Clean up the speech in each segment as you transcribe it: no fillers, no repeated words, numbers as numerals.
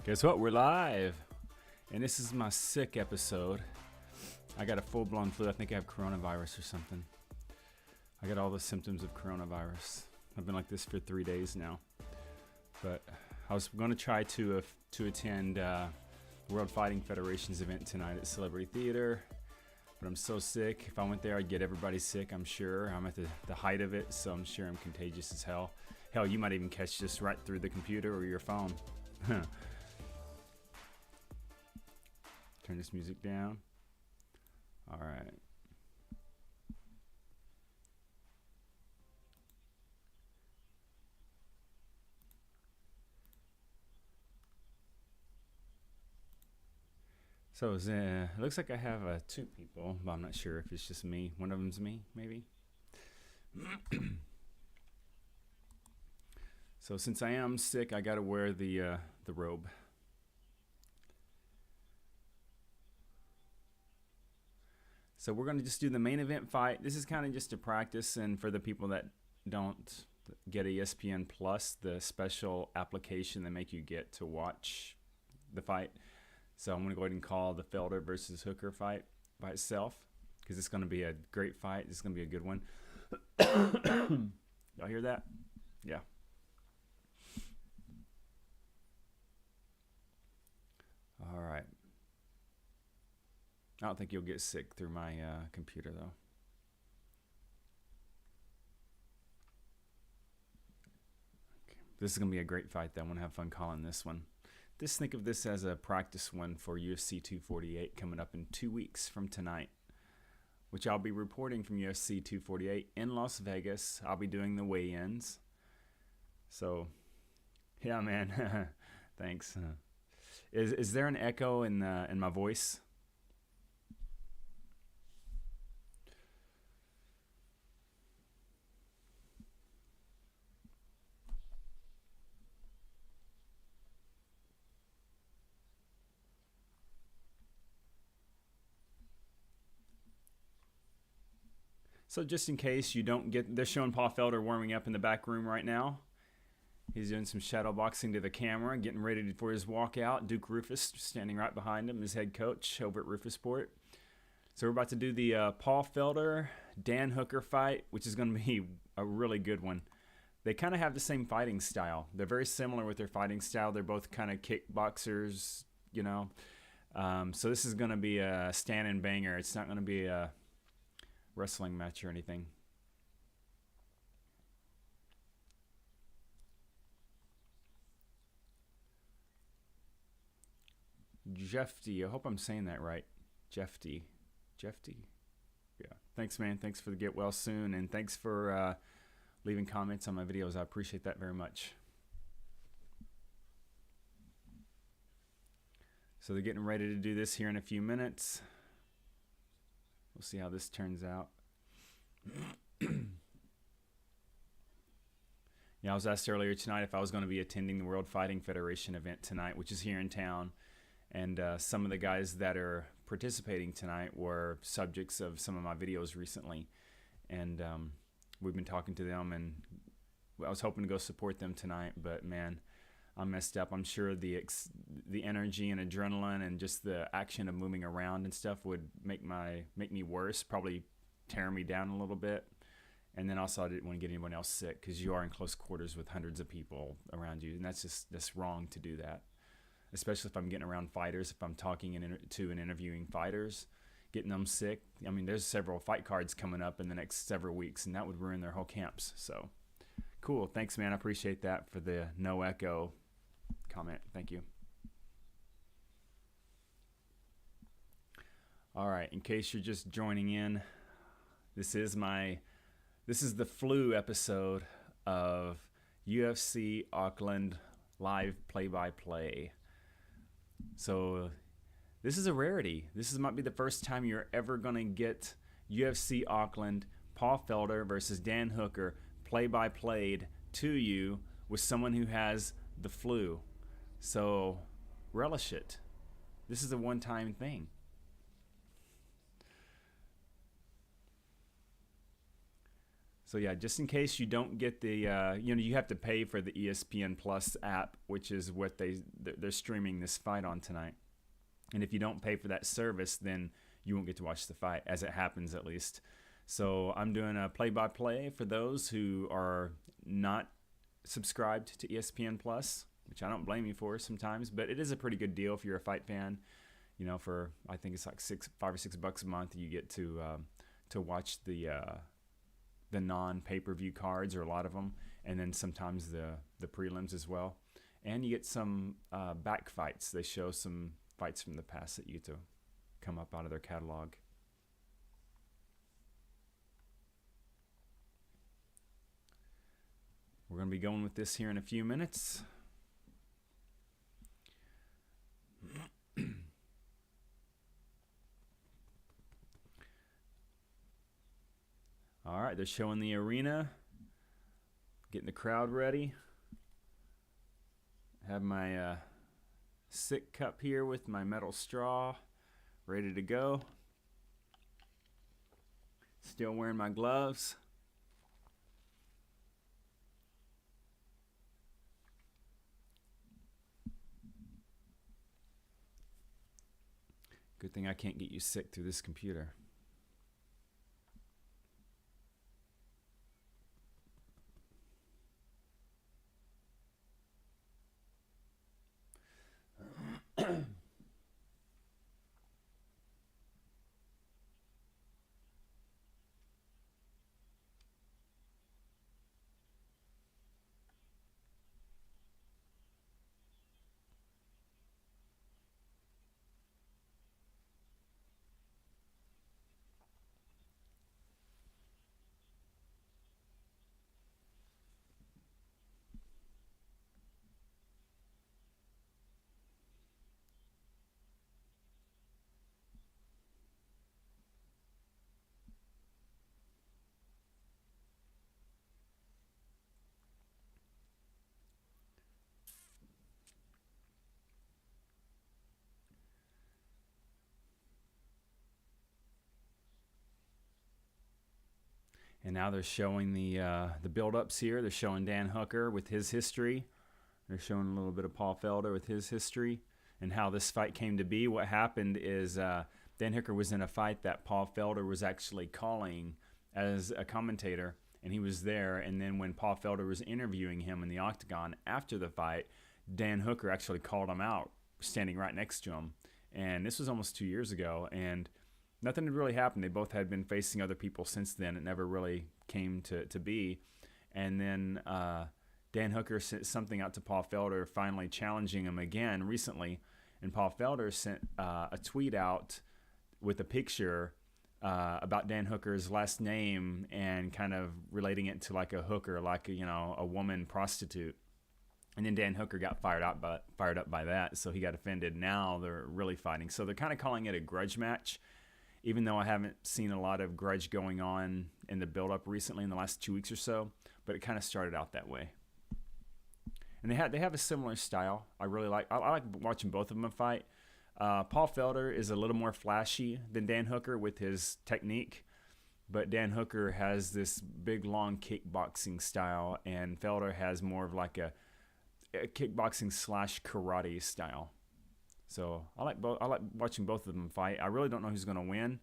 Guess what? We're live. And this is my sick episode. I got a full-blown flu. I think I have coronavirus or something. I got all the symptoms of coronavirus. I've been like this for 3 days now. But I was going to try to attend World Fighting Federation's event tonight at Celebrity Theater. But I'm so sick. If I went there, I'd get everybody sick, I'm sure. I'm at the height of it, so I'm sure I'm contagious as hell. Hell, you might even catch this right through the computer or your phone. Turn this music down. All right. So it looks like I have two people, but I'm not sure if it's just me. One of them's me, maybe. So since I am sick, I gotta wear the robe. So we're gonna just do the main event fight. This is kind of just a practice, and for the people that don't get ESPN Plus, the special application they make you get to watch the fight. So I'm gonna go ahead and call the Felder versus Hooker fight by itself, because it's gonna be a great fight. It's gonna be a good one. Y'all hear that? Yeah. All right. I don't think you'll get sick through my computer, though. Okay. This is going to be a great fight, though. I'm going to have fun calling this one. Just think of this as a practice one for UFC 248 coming up in 2 weeks from tonight, which I'll be reporting from UFC 248 in Las Vegas. I'll be doing the weigh-ins. So, yeah, man. Thanks. Is there an echo in my voice? So just in case you don't get, they're showing Paul Felder warming up in the back room right now. He's doing some shadow boxing to the camera, getting ready for his walkout. Duke Rufus standing right behind him, his head coach over at Rufus Sport. So we're about to do the Paul Felder, Dan Hooker fight, which is going to be a really good one. They kind of have the same fighting style. They're very similar with their fighting style. They're both kind of kickboxers, you know. So this is going to be a stand and banger. It's not going to be a wrestling match or anything. Jeffty, I hope I'm saying that right. Jeffty. Yeah. Thanks, man. Thanks for the get well soon, and thanks for leaving comments on my videos. I appreciate that very much. So they're getting ready to do this here in a few minutes. We'll see how this turns out. Yeah, I was asked earlier tonight if I was going to be attending the World Fighting Federation event tonight, which is here in town. And some of the guys that are participating tonight were subjects of some of my videos recently. And we've been talking to them, and I was hoping to go support them tonight. But, man, I'm messed up. I'm sure the energy and adrenaline and just the action of moving around and stuff would make me worse, probably tear me down a little bit. And then also I didn't want to get anyone else sick, because you are in close quarters with hundreds of people around you. And that's wrong to do that. Especially if I'm getting around fighters, if I'm talking to and interviewing fighters, getting them sick. I mean, there's several fight cards coming up in the next several weeks, and that would ruin their whole camps. So, cool. Thanks, man. I appreciate that for the no echo comment. Thank you. All right. In case you're just joining in, this is the flu episode of UFC Auckland live play-by-play. So this is a rarity. This might be the first time you're ever going to get UFC Auckland, Paul Felder versus Dan Hooker play-by-played to you with someone who has the flu. So relish it. This is a one-time thing. So yeah, just in case you don't get the, you have to pay for the ESPN Plus app, which is what they're streaming this fight on tonight. And if you don't pay for that service, then you won't get to watch the fight, as it happens at least. So I'm doing a play-by-play for those who are not subscribed to ESPN Plus, which I don't blame you for sometimes, but it is a pretty good deal if you're a fight fan. For I think it's like $5 or $6 a month, you get to watch the non-pay-per-view cards, or a lot of them, and then sometimes the prelims as well. And you get some back fights. They show some fights from the past that you get to come up out of their catalog. We're going to be going with this here in a few minutes. All right, they're showing the arena, getting the crowd ready. Have my sick cup here with my metal straw, ready to go. Still wearing my gloves. Good thing I can't get you sick through this computer. And now they're showing the build-ups here. They're showing Dan Hooker with his history. They're showing a little bit of Paul Felder with his history and how this fight came to be. What happened is Dan Hooker was in a fight that Paul Felder was actually calling as a commentator, and he was there. And then when Paul Felder was interviewing him in the octagon after the fight, Dan Hooker actually called him out, standing right next to him. And this was almost 2 years ago, and nothing had really happened. They both had been facing other people since then. It never really came to be. And then Dan Hooker sent something out to Paul Felder, finally challenging him again recently. And Paul Felder sent a tweet out with a picture about Dan Hooker's last name and kind of relating it to like a hooker, like a woman prostitute. And then Dan Hooker got fired up by that, so he got offended. Now they're really fighting. So they're kind of calling it a grudge match, even though I haven't seen a lot of grudge going on in the build-up recently in the last 2 weeks or so. But it kind of started out that way. And they have a similar style. I like watching both of them fight. Paul Felder is a little more flashy than Dan Hooker with his technique, but Dan Hooker has this big, long kickboxing style, and Felder has more of like a kickboxing / karate style. So I like watching both of them fight. I really don't know who's going to win,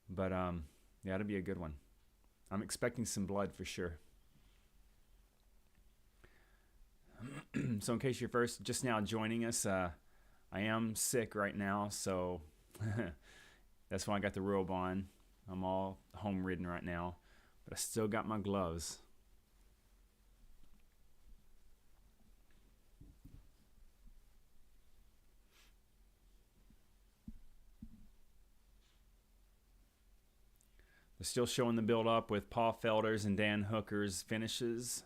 but yeah, it'll be a good one. I'm expecting some blood for sure. So in case you're just now joining us, I am sick right now, so that's why I got the robe on. I'm all home ridden right now, but I still got my gloves. They're still showing the build up with Paul Felder's and Dan Hooker's finishes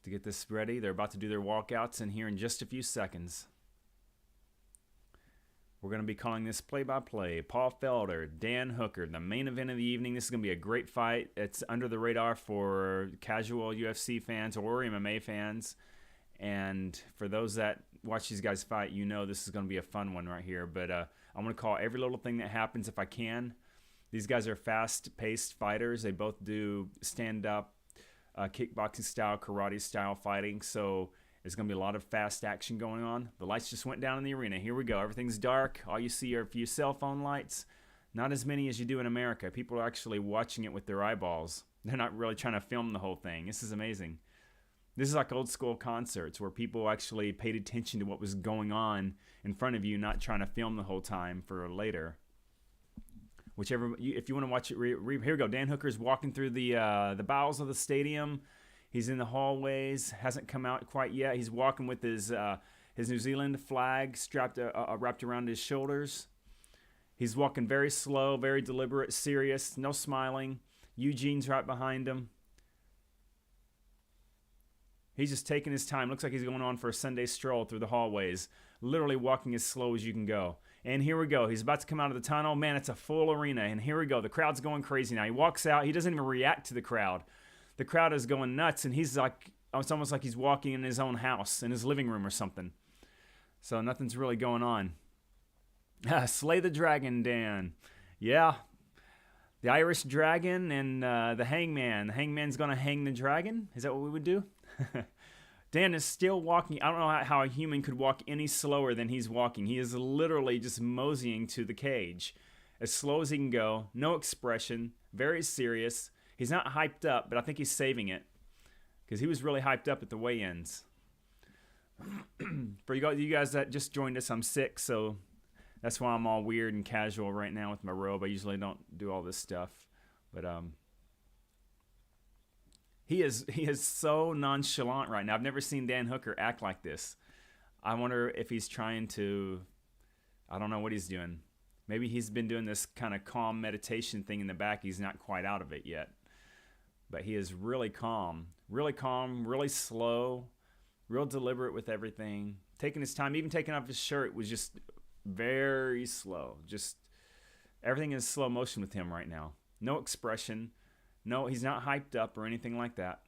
to get this ready. They're about to do their walkouts in here in just a few seconds. We're going to be calling this play-by-play. Paul Felder, Dan Hooker, the main event of the evening. This is going to be a great fight. It's under the radar for casual UFC fans or MMA fans. And for those that watch these guys fight, you know this is going to be a fun one right here. But I'm going to call every little thing that happens if I can. These guys are fast-paced fighters. They both do stand-up, kickboxing style, karate style fighting. So there's going to be a lot of fast action going on. The lights just went down in the arena. Here we go. Everything's dark. All you see are a few cell phone lights. Not as many as you do in America. People are actually watching it with their eyeballs. They're not really trying to film the whole thing. This is amazing. This is like old school concerts where people actually paid attention to what was going on in front of you, not trying to film the whole time for later. Whichever, if you want to watch it, here we go. Dan Hooker's walking through the bowels of the stadium. He's in the hallways. Hasn't come out quite yet. He's walking with his New Zealand flag strapped wrapped around his shoulders. He's walking very slow, very deliberate, serious, no smiling. Eugene's right behind him. He's just taking his time. Looks like he's going on for a Sunday stroll through the hallways, literally walking as slow as you can go. And here we go. He's about to come out of the tunnel. Man, it's a full arena. And here we go. The crowd's going crazy now. He walks out. He doesn't even react to the crowd. The crowd is going nuts, and he's like, it's almost like he's walking in his own house, in his living room or something. So nothing's really going on. Slay the dragon, Dan. Yeah. The Irish dragon and the hangman. The hangman's going to hang the dragon? Is that what we would do? Dan is still walking. I don't know how a human could walk any slower than he's walking. He is literally just moseying to the cage as slow as he can go. No expression. Very serious. He's not hyped up, but I think he's saving it because he was really hyped up at the weigh-ins. For you guys that just joined us, I'm sick, so that's why I'm all weird and casual right now with my robe. I usually don't do all this stuff, but he is so nonchalant right now. I've never seen Dan Hooker act like this. I wonder if he's trying to, I don't know what he's doing. Maybe he's been doing this kind of calm meditation thing in the back. He's not quite out of it yet. But he is really calm, really slow, real deliberate with everything. Taking his time, even taking off his shirt was just very slow. Just everything is slow motion with him right now. No expression. No, he's not hyped up or anything like that.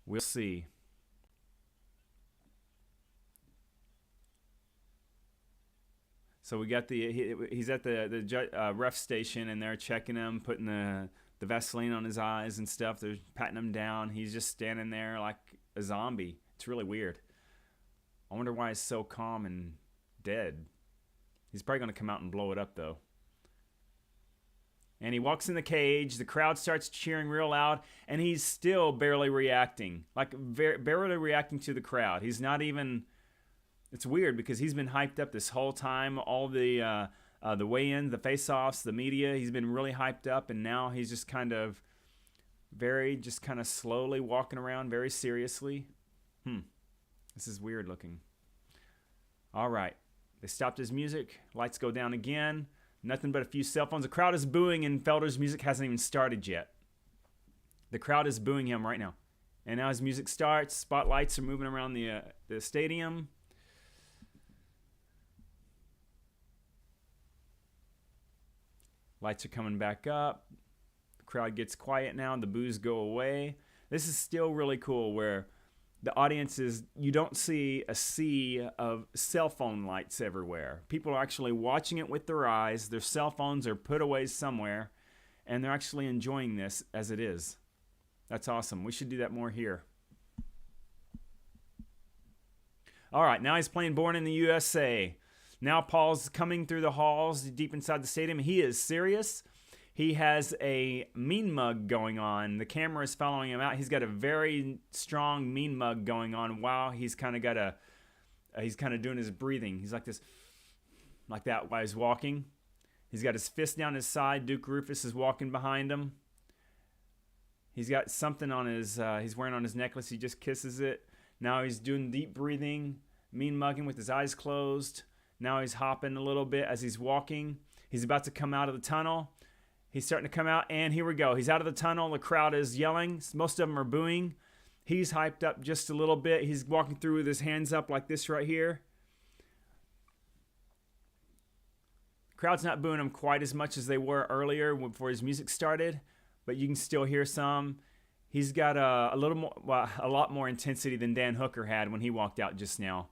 We'll see. So we got he's at the ref station, and they're checking him, putting the Vaseline on his eyes and stuff. They're patting him down. He's just standing there like a zombie. It's really weird. I wonder why he's so calm and dead. He's probably going to come out and blow it up, though. And he walks in the cage. The crowd starts cheering real loud, and he's still barely reacting. Like, barely reacting to the crowd. He's not even... It's weird because he's been hyped up this whole time. All the weigh-ins, the face-offs, the media, he's been really hyped up, and now he's just kind of slowly walking around very seriously. This is weird looking. All right. They stopped his music. Lights go down again. Nothing but a few cell phones. The crowd is booing, and Felder's music hasn't even started yet. The crowd is booing him right now. And now his music starts. Spotlights are moving around the stadium. Lights are coming back up. The crowd gets quiet now. The boos go away. This is still really cool where the audience is, you don't see a sea of cell phone lights everywhere. People are actually watching it with their eyes. Their cell phones are put away somewhere, and they're actually enjoying this as it is. That's awesome. We should do that more here. All right, now he's playing Born in the USA. Now Paul's coming through the halls deep inside the stadium. He is serious. He has a mean mug going on. The camera is following him out. He's got a very strong mean mug going on while he's kind of doing his breathing. He's like this, like that while he's walking. He's got his fist down his side. Duke Rufus is walking behind him. He's got something on his, he's wearing on his necklace. He just kisses it. Now he's doing deep breathing, mean mugging with his eyes closed. Now he's hopping a little bit as he's walking. He's about to come out of the tunnel. He's starting to come out, and here we go. He's out of the tunnel. The crowd is yelling. Most of them are booing. He's hyped up just a little bit. He's walking through with his hands up like this right here. The crowd's not booing him quite as much as they were earlier before his music started, but you can still hear some. He's got a lot more intensity than Dan Hooker had when he walked out just now.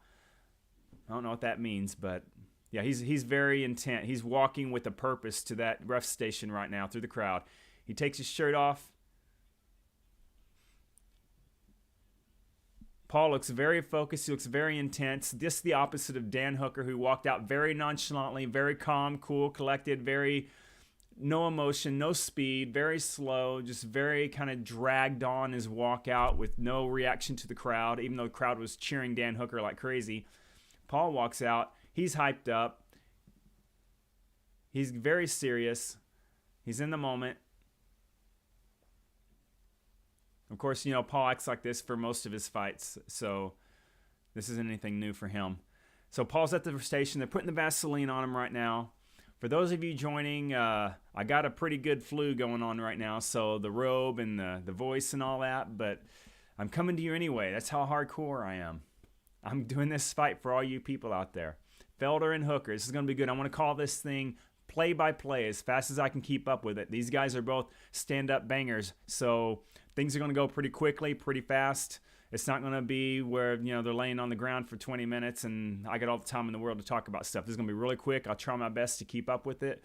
I don't know what that means, but Yeah, he's very intent. He's walking with a purpose to that ref station right now through the crowd. He takes his shirt off. Paul looks very focused. He looks very intense. This is the opposite of Dan Hooker, who walked out very nonchalantly, very calm, cool, collected, very no emotion, no speed, very slow, just very kind of dragged on his walkout with no reaction to the crowd, even though the crowd was cheering Dan Hooker like crazy. Paul walks out. He's hyped up. He's very serious. He's in the moment. Of course, you know, Paul acts like this for most of his fights, so this isn't anything new for him. So Paul's at the station. They're putting the Vaseline on him right now. For those of you joining, I got a pretty good flu going on right now, so the robe and the voice and all that, but I'm coming to you anyway. That's how hardcore I am. I'm doing this fight for all you people out there. Felder and Hooker, this is going to be good. I want to call this thing play-by-play as fast as I can keep up with it. These guys are both stand-up bangers, so things are going to go pretty quickly, pretty fast. It's not going to be where, you know, they're laying on the ground for 20 minutes and I got all the time in the world to talk about stuff. This is going to be really quick. I'll try my best to keep up with it.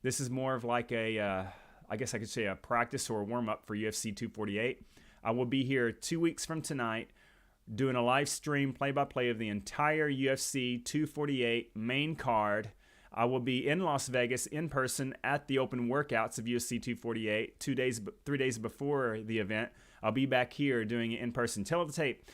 This is more of like a, I guess I could say a practice or a warm-up for UFC 248. I will be here 2 weeks from tonight doing a live stream play-by-play of the entire UFC 248 main card. I will be in Las Vegas in person at the open workouts of UFC 248 3 days before the event. I'll be back here doing it in person. Tell the tape.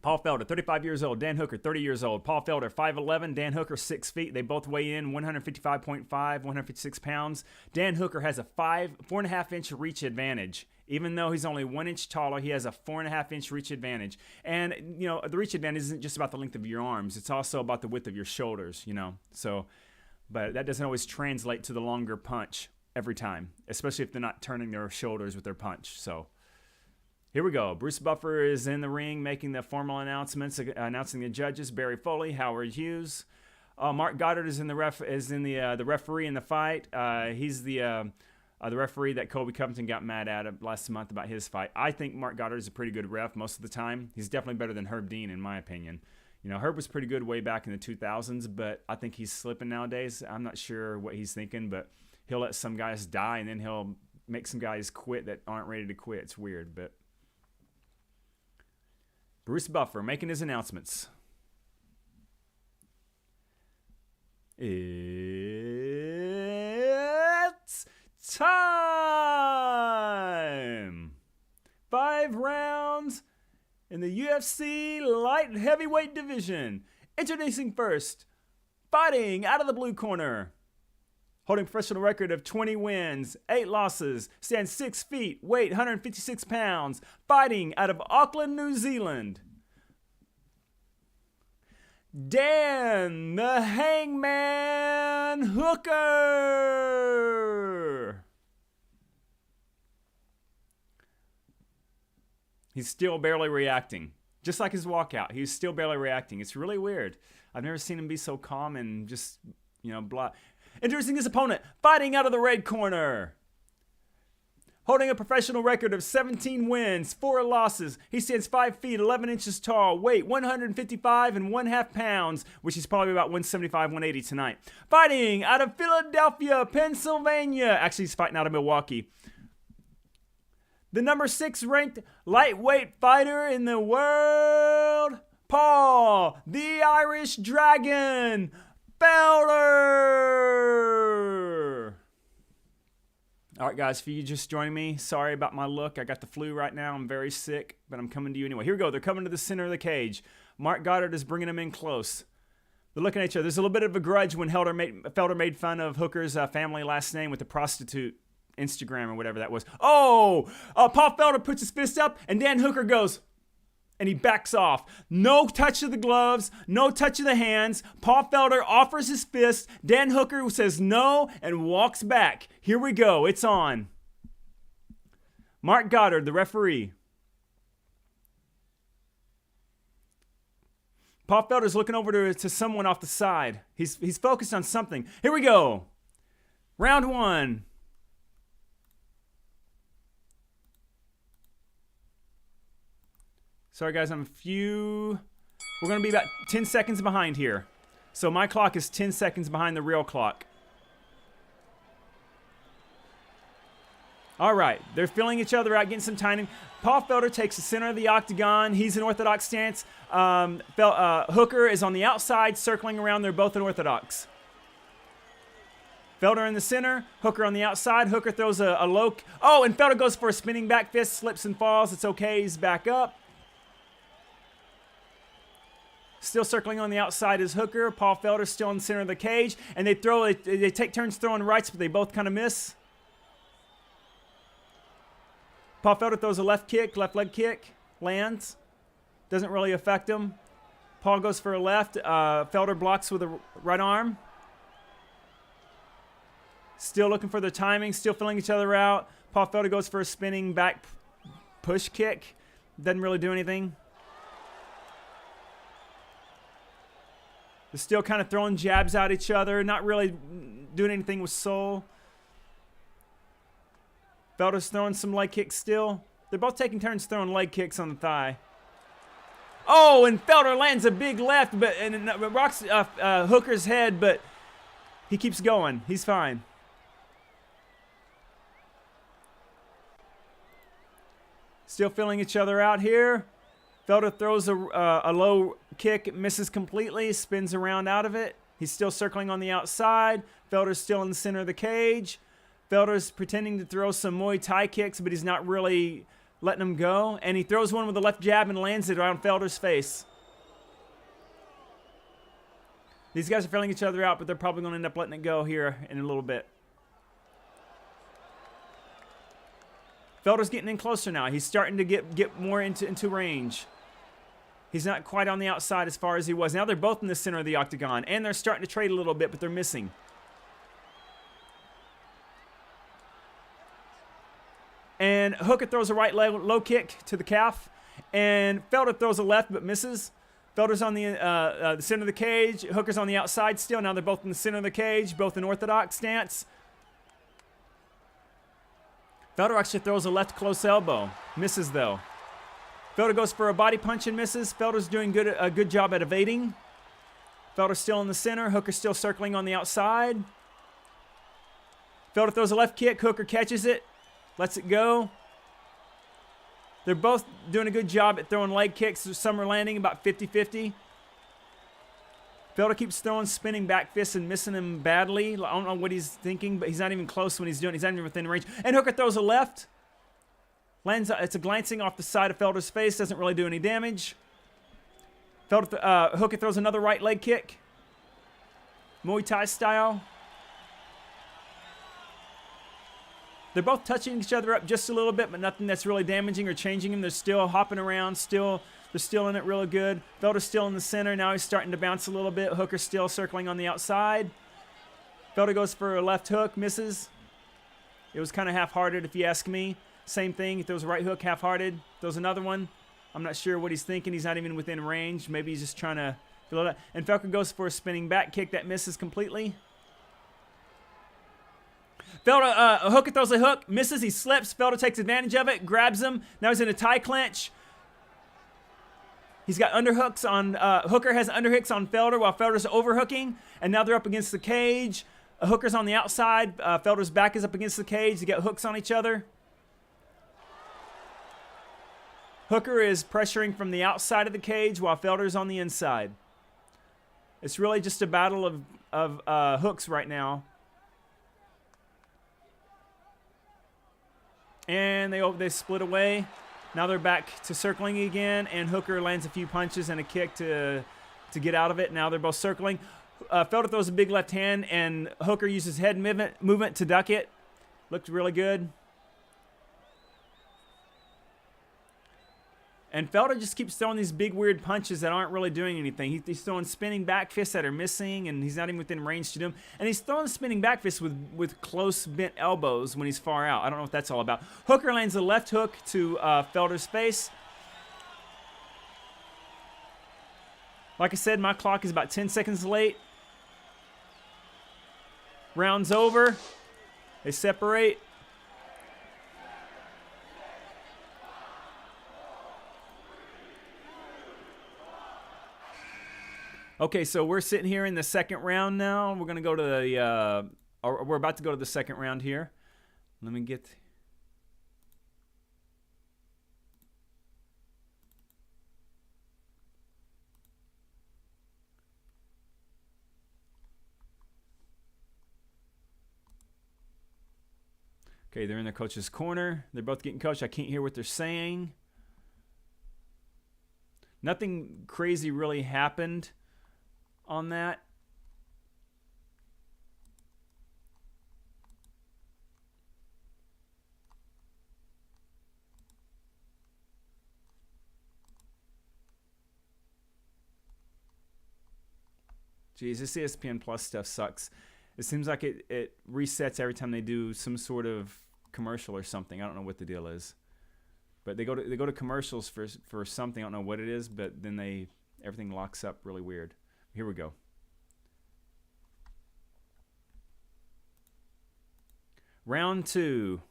Paul Felder, 35 years old. Dan Hooker, 30 years old. Paul Felder, 5'11". Dan Hooker, 6 feet. They both weigh in 155.5, 156 pounds. Dan Hooker has a 4.5-inch reach advantage. Even though he's only 1 inch taller, he has a 4.5-inch reach advantage. And, you know, the reach advantage isn't just about the length of your arms. It's also about the width of your shoulders, you know. So, but that doesn't always translate to the longer punch every time, especially if they're not turning their shoulders with their punch. So, here we go. Bruce Buffer is in the ring making the formal announcements, announcing the judges. Barry Foley, Howard Hughes. Mark Goddard is in the referee in the fight. He's the referee that Colby Covington got mad at last month about his fight. I think Mark Goddard is a pretty good ref most of the time. He's definitely better than Herb Dean in my opinion. You know, Herb was pretty good way back in the 2000s, but I think he's slipping nowadays. I'm not sure what he's thinking, but he'll let some guys die and then he'll make some guys quit that aren't ready to quit. It's weird, but Bruce Buffer making his announcements. It's time! 5 rounds in the UFC light heavyweight division. Introducing first, fighting out of the blue corner. Holding a professional record of 20 wins, 8 losses, stands 6 feet, weight 156 pounds, fighting out of Auckland, New Zealand. Dan the Hangman Hooker. He's still barely reacting. Just like his walkout, he's still barely reacting. It's really weird. I've never seen him be so calm and just, you know, blah. Introducing his opponent, fighting out of the red corner. Holding a professional record of 17 wins, 4 losses. He stands 5 feet, 11 inches tall, weight 155 and 1/2 pounds, which is probably about 175, 180 tonight. Fighting out of Philadelphia, Pennsylvania. Actually, he's fighting out of Milwaukee. The number 6 ranked lightweight fighter in the world, Paul, the Irish Dragon, Felder. All right, guys, for you just joining me, sorry about my look. I got the flu right now. I'm very sick, but I'm coming to you anyway. Here we go. They're coming to the center of the cage. Mark Goddard is bringing them in close. They're looking at each other. There's a little bit of a grudge when Felder made fun of Hooker's family last name with the prostitute Instagram or whatever that was. Oh, Paul Felder puts his fist up, and Dan Hooker goes, and he backs off. No touch of the gloves, no touch of the hands. Paul Felder offers his fist. Dan Hooker says no and walks back. Here we go. It's on. Mark Goddard, the referee. Paul Felder's looking over to someone off the side. He's focused on something. Here we go. Round 1. Sorry, guys, we're going to be about 10 seconds behind here. So my clock is 10 seconds behind the real clock. All right, they're filling each other out, getting some timing. Paul Felder takes the center of the octagon. He's in orthodox stance. Hooker is on the outside, circling around. They're both in orthodox. Felder in the center, Hooker on the outside. Hooker throws a low. Oh, and Felder goes for a spinning back fist, slips and falls. It's okay, he's back up. Still circling on the outside is Hooker. Paul Felder still in the center of the cage. And they take turns throwing rights, but they both kind of miss. Paul Felder throws a left leg kick, lands. Doesn't really affect him. Paul goes for a left. Felder blocks with a right arm. Still looking for the timing, still filling each other out. Paul Felder goes for a spinning back push kick. Doesn't really do anything. They're still kind of throwing jabs at each other, not really doing anything with soul. Felder's throwing some leg kicks still. They're both taking turns throwing leg kicks on the thigh. Oh, and Felder lands a big left, and it rocks Hooker's head, but he keeps going. He's fine. Still filling each other out here. Felder throws a low kick, misses completely, spins around out of it. He's still circling on the outside. Felder's still in the center of the cage. Felder's pretending to throw some Muay Thai kicks, but he's not really letting them go. And he throws one with a left jab and lands it around Felder's face. These guys are filling each other out, but they're probably going to end up letting it go here in a little bit. Felder's getting in closer now. He's starting to get more into range. He's not quite on the outside as far as he was. Now they're both in the center of the octagon, and they're starting to trade a little bit, but they're missing. And Hooker throws a right low kick to the calf, and Felder throws a left but misses. Felder's on the center of the cage. Hooker's on the outside still. Now they're both in the center of the cage, both in orthodox stance. Felder actually throws a left close elbow. Misses, though. Felder goes for a body punch and misses. Felder's doing a good job at evading. Felder's still in the center. Hooker's still circling on the outside. Felder throws a left kick. Hooker catches it. Lets it go. They're both doing a good job at throwing leg kicks. Some are landing about 50-50. Felder keeps throwing spinning back fists and missing him badly. I don't know what he's thinking, but he's not even close when he's doing it. He's not even within range. And Hooker throws a left. Lands, it's a glancing off the side of Felder's face. Doesn't really do any damage. Hooker throws another right leg kick. Muay Thai style. They're both touching each other up just a little bit, but nothing that's really damaging or changing them. They're still hopping around, they're still in it really good. Felder's still in the center. Now he's starting to bounce a little bit. Hooker's still circling on the outside. Felder goes for a left hook, misses. It was kind of half-hearted if you ask me. Same thing. He throws a right hook, half-hearted. Throws another one. I'm not sure what he's thinking. He's not even within range. Maybe he's just trying to fill it up. And Felder goes for a spinning back kick that misses completely. Hooker throws a hook, misses, he slips. Felder takes advantage of it, grabs him. Now he's in a tie clinch. He's got underhooks on, Hooker has underhooks on Felder while Felder's overhooking. And now they're up against the cage. Hooker's on the outside. Felder's back is up against the cage. They got hooks on each other. Hooker is pressuring from the outside of the cage while Felder's on the inside. It's really just a battle of hooks right now. And they split away. Now they're back to circling again, and Hooker lands a few punches and a kick to get out of it. Now they're both circling. Felder throws a big left hand, and Hooker uses head movement to duck it. Looked really good. And Felder just keeps throwing these big weird punches that aren't really doing anything. He's throwing spinning back fists that are missing, and he's not even within range to do them. And he's throwing spinning back fists with close bent elbows when he's far out. I don't know what that's all about. Hooker lands a left hook to Felder's face. Like I said, my clock is about 10 seconds late. Round's over. They separate. Okay, so we're sitting here in the second round now. We're going to go to the, we're about to go to the second round here. Let me get... Okay, they're in their coach's corner. They're both getting coached. I can't hear what they're saying. Nothing crazy really happened on that. Geez, this ESPN Plus stuff sucks. It seems like it resets every time they do some sort of commercial or something. I don't know what the deal is, but they go to commercials for something. I don't know what it is, but then everything locks up really weird. Here we go. Round 2.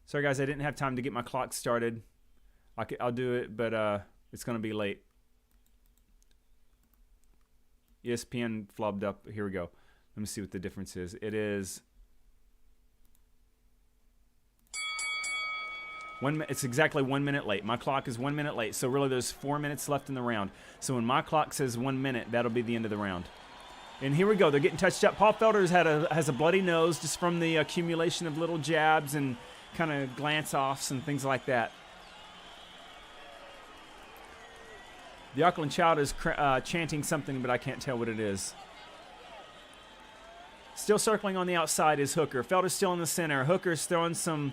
Sorry guys, I didn't have time to get my clock started. I'll do it, but it's gonna be late. ESPN flubbed up. Here we go. Let me see what the difference is. It is it's exactly 1 minute late. My clock is 1 minute late. So really there's 4 minutes left in the round. So when my clock says 1 minute, that'll be the end of the round. And here we go. They're getting touched up. Paul Felder has a bloody nose just from the accumulation of little jabs and kind of glance offs and things like that. The Auckland child is chanting something, but I can't tell what it is. Still circling on the outside is Hooker. Felder's still in the center. Hooker's throwing some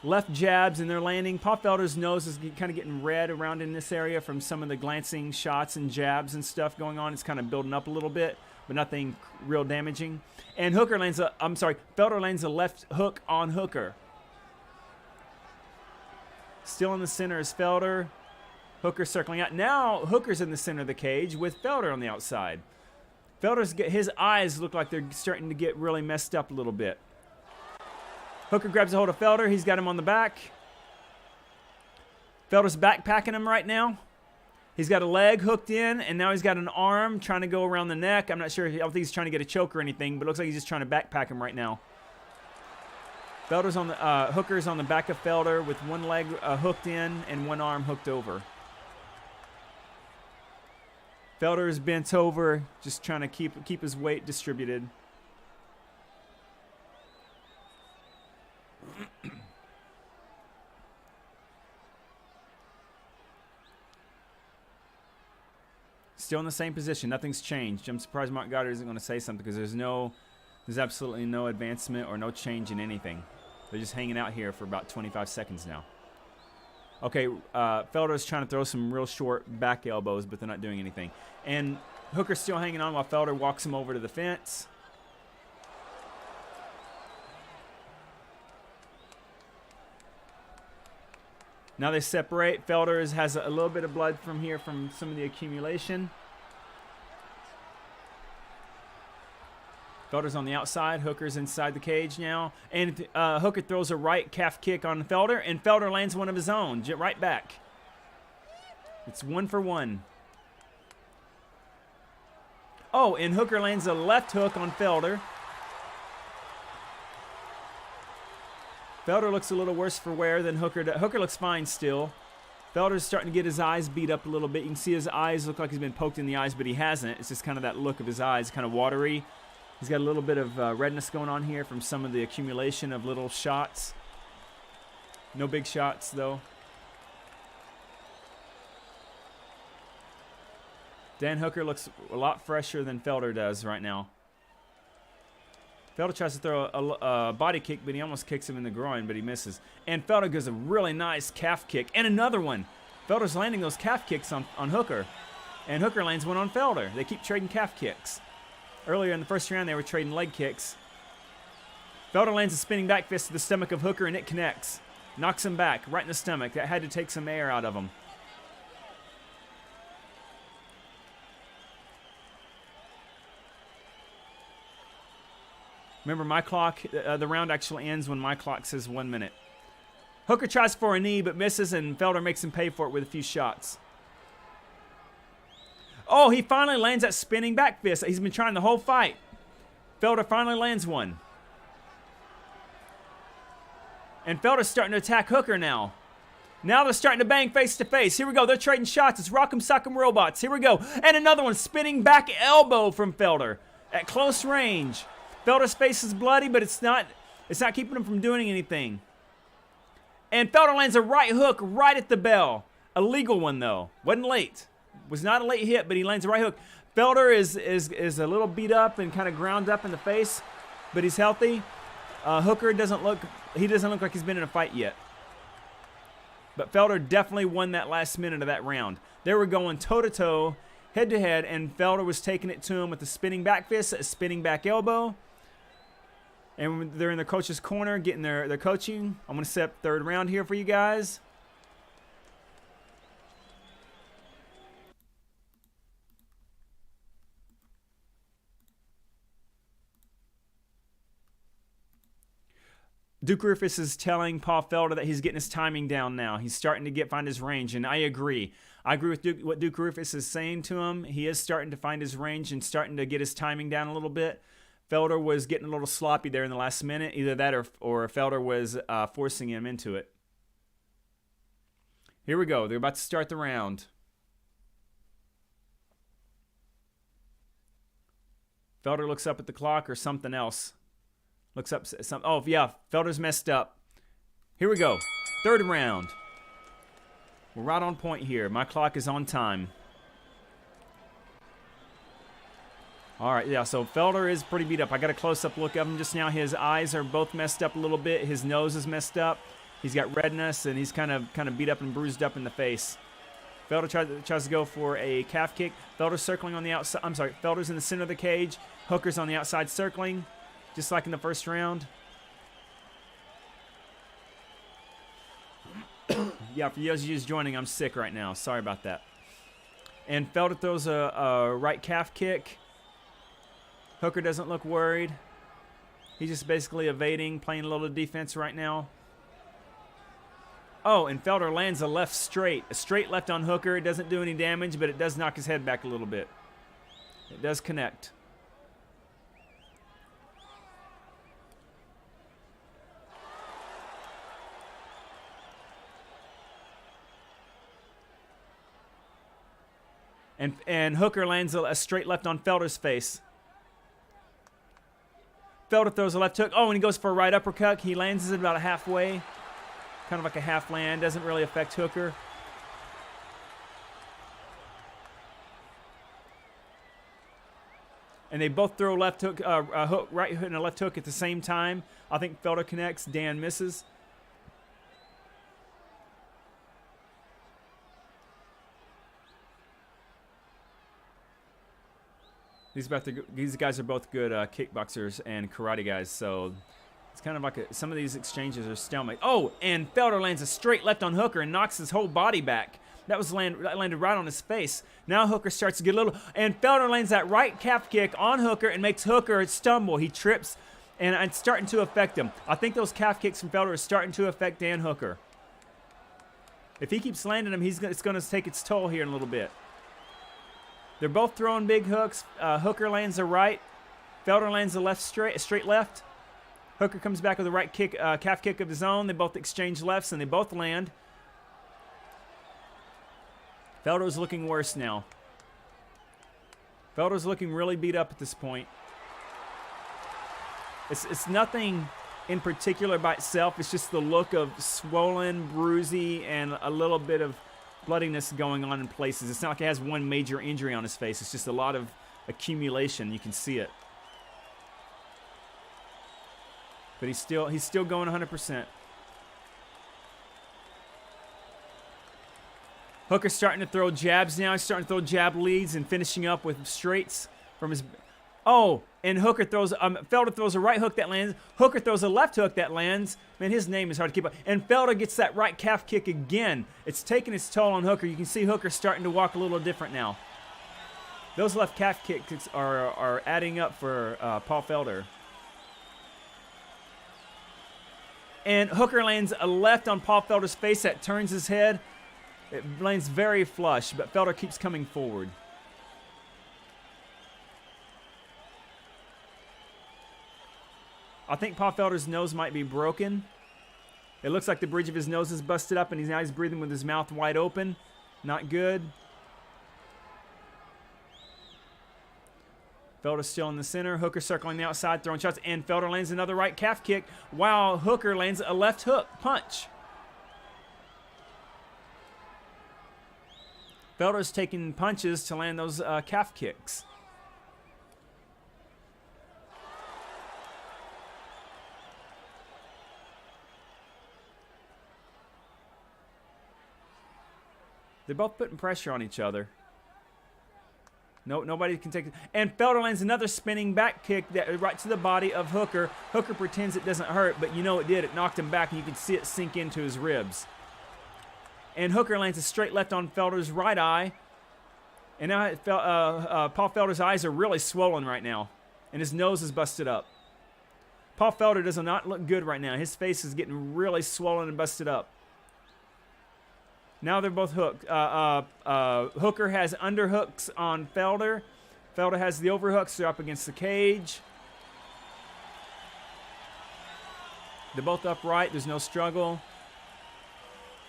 left jabs, and they're landing. Paul Felder's nose is kind of getting red around in this area from some of the glancing shots and jabs and stuff going on. It's kind of building up a little bit, but nothing real damaging. And Felder lands a left hook on Hooker. Still in the center is Felder. Hooker circling out. Now Hooker's in the center of the cage with Felder on the outside. His eyes look like they're starting to get really messed up a little bit. Hooker grabs a hold of Felder. He's got him on the back. Felder's backpacking him right now. He's got a leg hooked in, and now he's got an arm trying to go around the neck. I'm not sure. I don't think he's trying to get a choke or anything, but it looks like he's just trying to backpack him right now. Hooker's on the back of Felder with one leg hooked in and one arm hooked over. Felder is bent over, just trying to keep his weight distributed. Still in the same position. Nothing's changed. I'm surprised Mark Goddard isn't going to say something because there's absolutely no advancement or no change in anything. They're just hanging out here for about 25 seconds now. Okay, Felder's trying to throw some real short back elbows, but they're not doing anything. And Hooker's still hanging on while Felder walks him over to the fence. Now they separate. Felder has a little bit of blood from here from some of the accumulation. Felder's on the outside. Hooker's inside the cage now. And Hooker throws a right calf kick on Felder, and Felder lands one of his own, right back. It's 1-for-1. Oh, and Hooker lands a left hook on Felder. Felder looks a little worse for wear than Hooker does. Hooker looks fine still. Felder's starting to get his eyes beat up a little bit. You can see his eyes look like he's been poked in the eyes, but he hasn't. It's just kind of that look of his eyes, kind of watery. He's got a little bit of redness going on here from some of the accumulation of little shots. No big shots, though. Dan Hooker looks a lot fresher than Felder does right now. Felder tries to throw a body kick, but he almost kicks him in the groin, but he misses. And Felder gives a really nice calf kick. And another one. Felder's landing those calf kicks on Hooker. And Hooker lands one on Felder. They keep trading calf kicks. Earlier in the first round, they were trading leg kicks. Felder lands a spinning back fist to the stomach of Hooker, and it connects. Knocks him back, right in the stomach. That had to take some air out of him. Remember, my clock, the round actually ends when my clock says 1 minute. Hooker tries for a knee but misses, and Felder makes him pay for it with a few shots. Oh, he finally lands that spinning back fist. He's been trying the whole fight. Felder finally lands one. And Felder's starting to attack Hooker now. Now they're starting to bang face to face. Here we go. They're trading shots. It's Rock'em Sock'em Robots. Here we go. And another one. Spinning back elbow from Felder at close range. Felder's face is bloody, but it's not keeping him from doing anything. And Felder lands a right hook right at the bell. A legal one, though. Wasn't late. Was not a late hit, but he lands a right hook. Felder is a little beat up and kind of ground up in the face, but he's healthy. Hooker doesn't look like he's been in a fight yet. But Felder definitely won that last minute of that round. They were going toe-to-toe, head-to-head, and Felder was taking it to him with a spinning back fist, a spinning back elbow. And they're in their coach's corner getting their coaching. I'm going to set up third round here for you guys. Duke Rufus is telling Paul Felder that he's getting his timing down now. He's starting to find his range, and I agree. I agree with what Duke Rufus is saying to him. He is starting to find his range and starting to get his timing down a little bit. Felder was getting a little sloppy there in the last minute. Either that or Felder was forcing him into it. Here we go. They're about to start the round. Felder looks up at the clock or something else. Looks up some. Oh, yeah. Felder's messed up. Here we go. Third round. We're right on point here. My clock is on time. All right, yeah, so Felder is pretty beat up. I got a close-up look of him just now. His eyes are both messed up a little bit. His nose is messed up. He's got redness, and he's kind of beat up and bruised up in the face. Felder tries to go for a calf kick. Felder's circling on the outside. I'm sorry, Felder's in the center of the cage. Hooker's on the outside circling, just like in the first round. Yeah, for those of you just joining, I'm sick right now. Sorry about that. And Felder throws a right calf kick. Hooker doesn't look worried. He's just basically evading, playing a little defense right now. Oh, and Felder lands a left straight. A straight left on Hooker. It doesn't do any damage, but it does knock his head back a little bit. It does connect. And Hooker lands a straight left on Felder's face. Felder throws a left hook. Oh, and he goes for a right uppercut. He lands it about halfway. Kind of like a half land. Doesn't really affect Hooker. And they both throw left hook, right hook and a left hook at the same time. I think Felder connects. Dan misses. These guys are both good kickboxers and karate guys, so it's kind of like some of these exchanges are stalemate. Oh, and Felder lands a straight left on Hooker and knocks his whole body back. That landed right on his face. Now Hooker starts to get a little, and Felder lands that right calf kick on Hooker and makes Hooker stumble. He trips, and it's starting to affect him. I think those calf kicks from Felder are starting to affect Dan Hooker. If he keeps landing them, it's going to take its toll here in a little bit. They're both throwing big hooks. Hooker lands a right. Felder lands a straight left. Hooker comes back with a right kick, calf kick of his own. They both exchange lefts, and they both land. Felder's looking worse now. Felder's looking really beat up at this point. It's nothing in particular by itself. It's just the look of swollen, bruisey, and a little bit of bloodiness going on in places. It's not like he has one major injury on his face. It's just a lot of accumulation. You can see it. But he's still going 100%. Hooker's starting to throw jabs now. He's starting to throw jab leads and finishing up with straights from his. Oh, and Hooker throws. Felder throws a right hook that lands. Hooker throws a left hook that lands. Man, his name is hard to keep up. And Felder gets that right calf kick again. It's taking its toll on Hooker. You can see Hooker starting to walk a little different now. Those left calf kicks are adding up for Paul Felder. And Hooker lands a left on Paul Felder's face that turns his head. It lands very flush, but Felder keeps coming forward. I think Paul Felder's nose might be broken. It looks like the bridge of his nose is busted up, and he's breathing with his mouth wide open. Not good. Felder still in the center. Hooker circling the outside, throwing shots, and Felder lands another right calf kick while Hooker lands a left hook punch. Felder's taking punches to land those calf kicks. They're both putting pressure on each other. No, nobody can take it. And Felder lands another spinning back kick that right to the body of Hooker. Hooker pretends it doesn't hurt, but you know it did. It knocked him back, and you can see it sink into his ribs. And Hooker lands a straight left on Felder's right eye. And now Paul Felder's eyes are really swollen right now, and his nose is busted up. Paul Felder does not look good right now. His face is getting really swollen and busted up. Now they're both hooked. Hooker has underhooks on Felder. Felder has the overhooks. They're up against the cage. They're both upright. There's no struggle.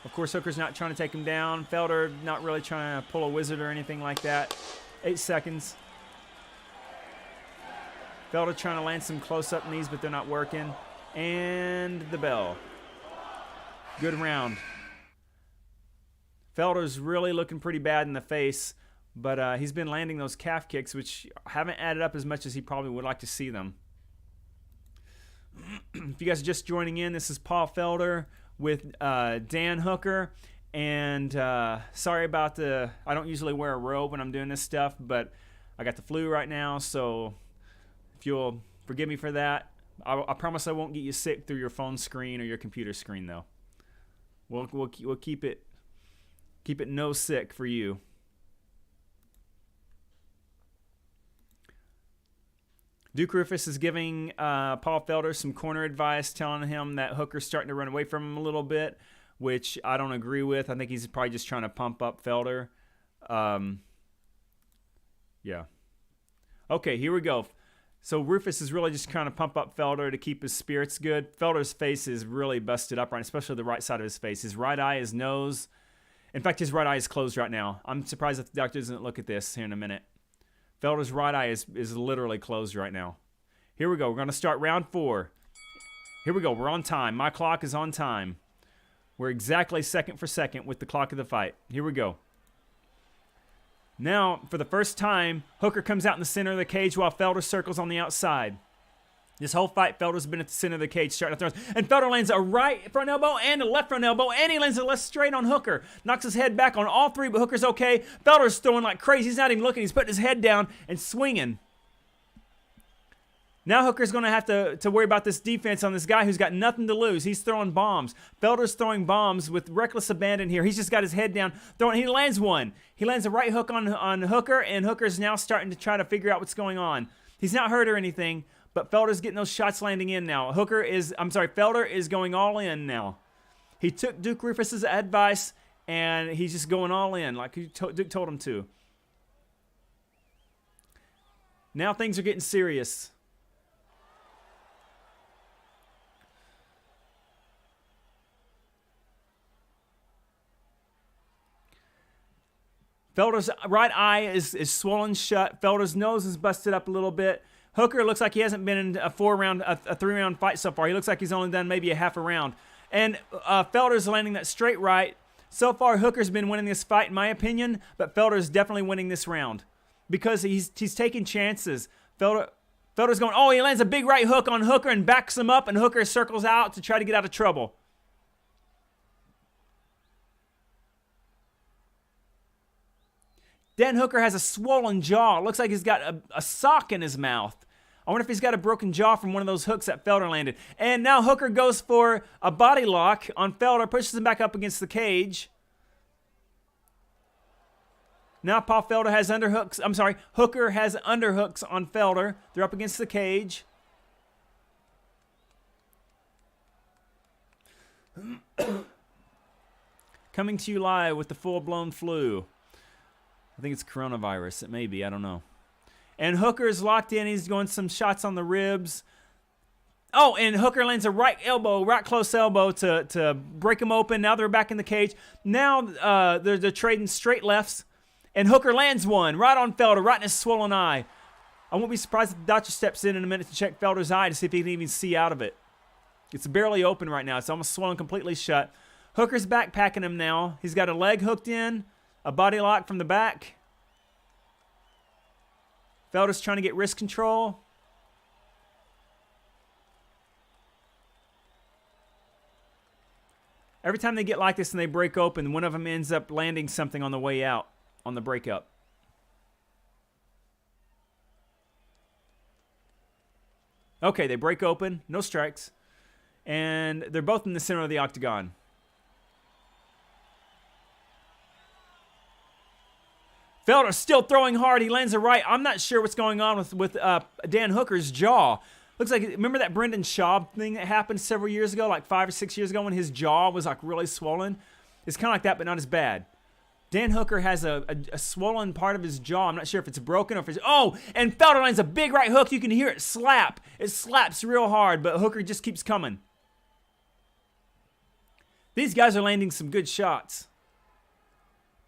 Of course, Hooker's not trying to take him down. Felder not really trying to pull a wizard or anything like that. 8 seconds. Felder trying to land some close-up knees, but they're not working. And the bell. Good round. Felder's really looking pretty bad in the face, but he's been landing those calf kicks, which haven't added up as much as he probably would like to see them. If you guys are just joining in, this is Paul Felder with Dan Hooker. And sorry about I don't usually wear a robe when I'm doing this stuff, but I got the flu right now, so if you'll forgive me for that. I promise I won't get you sick through your phone screen or your computer screen, though. We'll keep it no sick for you. Duke Roufus is giving Paul Felder some corner advice, telling him that Hooker's starting to run away from him a little bit, which I don't agree with. I think he's probably just trying to pump up Felder. Yeah. Okay, here we go. So Roufus is really just trying to pump up Felder to keep his spirits good. Felder's face is really busted up right, especially the right side of his face. His right eye, his nose. In fact, his right eye is closed right now. I'm surprised that the doctor doesn't look at this here in a minute. Felder's right eye is literally closed right now. Here we go. We're going to start round 4. Here we go. We're on time. My clock is on time. We're exactly second for second with the clock of the fight. Here we go. Now, for the first time, Hooker comes out in the center of the cage while Felder circles on the outside. This whole fight, Felder's been at the center of the cage starting to throw. And Felder lands a right front elbow and a left front elbow, and he lands a left straight on Hooker. Knocks his head back on all 3, but Hooker's okay. Felder's throwing like crazy. He's not even looking. He's putting his head down and swinging. Now Hooker's going to have to worry about this defense on this guy who's got nothing to lose. He's throwing bombs. Felder's throwing bombs with reckless abandon here. He's just got his head down. He lands one. He lands a right hook on Hooker, and Hooker's now starting to try to figure out what's going on. He's not hurt or anything, but Felder's getting those shots landing in now. Felder is going all in now. He took Duke Roufus' advice, and he's just going all in like Duke told him to. Now things are getting serious. Felder's right eye is swollen shut. Felder's nose is busted up a little bit. Hooker looks like he hasn't been in a 3-round fight so far. He looks like he's only done maybe a half a round. And Felder's landing that straight right. So far, Hooker's been winning this fight, in my opinion, but Felder's definitely winning this round because he's taking chances. Felder's going, he lands a big right hook on Hooker and backs him up, and Hooker circles out to try to get out of trouble. Dan Hooker has a swollen jaw. It looks like he's got a sock in his mouth. I wonder if he's got a broken jaw from one of those hooks that Felder landed. And now Hooker goes for a body lock on Felder, pushes him back up against the cage. Now Paul Felder has underhooks. Hooker has underhooks on Felder. They're up against the cage. Coming to you live with the full-blown flu. I think it's coronavirus. It may be. I don't know. And Hooker's locked in. He's going some shots on the ribs. Oh, and Hooker lands a right elbow, right close elbow to break him open. Now they're back in the cage. Now they're trading straight lefts. And Hooker lands one right on Felder, right in his swollen eye. I won't be surprised if the doctor steps in a minute to check Felder's eye to see if he can even see out of it. It's barely open right now. It's almost swollen completely shut. Hooker's backpacking him now. He's got a leg hooked in, a body lock from the back. Felder's trying to get wrist control. Every time they get like this and they break open, one of them ends up landing something on the way out, on the breakup. Okay, they break open, no strikes, and they're both in the center of the octagon. Felder still throwing hard. He lands a right. I'm not sure what's going on with Dan Hooker's jaw. Looks like, remember that Brendan Schaub thing that happened several years ago, like 5 or 6 years ago, when his jaw was like really swollen? It's kind of like that, but not as bad. Dan Hooker has a swollen part of his jaw. I'm not sure if it's broken or if it's... Oh, and Felder lands a big right hook. You can hear it slap. It slaps real hard, but Hooker just keeps coming. These guys are landing some good shots.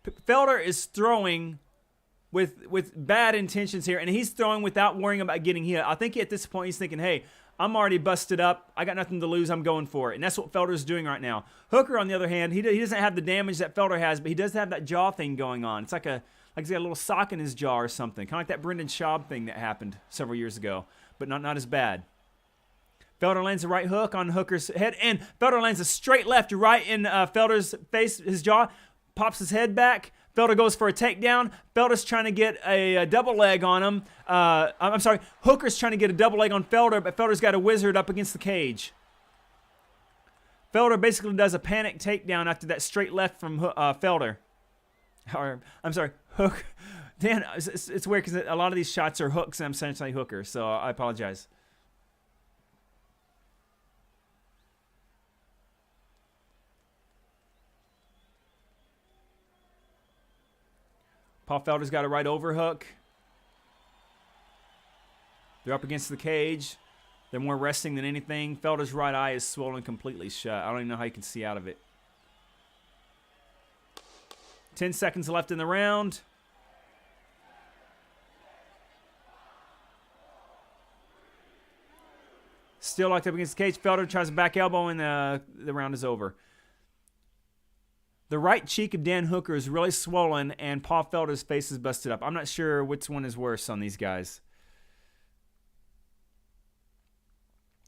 Felder is throwing with bad intentions here, and he's throwing without worrying about getting hit. I think at this point he's thinking, hey, I'm already busted up. I got nothing to lose. I'm going for it. And that's what Felder's doing right now. Hooker, on the other hand, he doesn't have the damage that Felder has, but he does have that jaw thing going on. It's like he's got a little sock in his jaw or something. Kind of like that Brendan Schaub thing that happened several years ago, but not as bad. Felder lands a right hook on Hooker's head, and Felder lands a straight left right in Felder's face, his jaw, pops his head back. Felder goes for a takedown. Felder's trying to get a double leg on him. I'm sorry, Hooker's trying to get a double leg on Felder, but Felder's got a wizard up against the cage. Felder basically does a panic takedown after that straight left from Felder. Or, I'm sorry, Hook. Dan, it's weird because a lot of these shots are hooks and I'm essentially Hooker, so I apologize. Paul Felder's got a right overhook. They're up against the cage. They're more resting than anything. Felder's right eye is swollen completely shut. I don't even know how you can see out of it. 10 seconds left in the round. Still locked up against the cage. Felder tries a back elbow and the round is over. The right cheek of Dan Hooker is really swollen, and Paul Felder's face is busted up. I'm not sure which one is worse on these guys.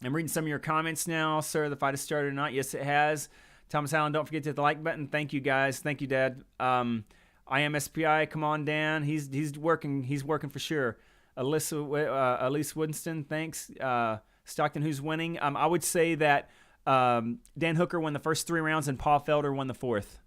I'm reading some of your comments now. Sir, the fight has started or not? Yes, it has. Thomas Allen, don't forget to hit the like button. Thank you, guys. Thank you, Dad. I am SPI. Come on, Dan. He's working. He's working for sure. Elise Winston, thanks. Stockton, who's winning? I would say that Dan Hooker won the first 3 rounds, and Paul Felder won the 4th.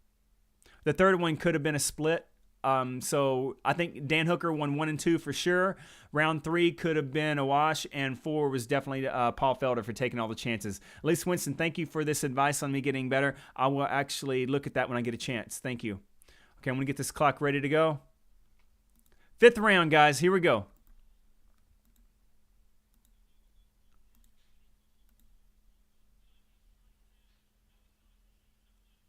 The third one could have been a split. So I think Dan Hooker won 1 and 2 for sure. Round 3 could have been a wash, and 4 was definitely Paul Felder for taking all the chances. Elise Winston, thank you for this advice on me getting better. I will actually look at that when I get a chance. Thank you. Okay, I'm going to get this clock ready to go. 5th round, guys. Here we go.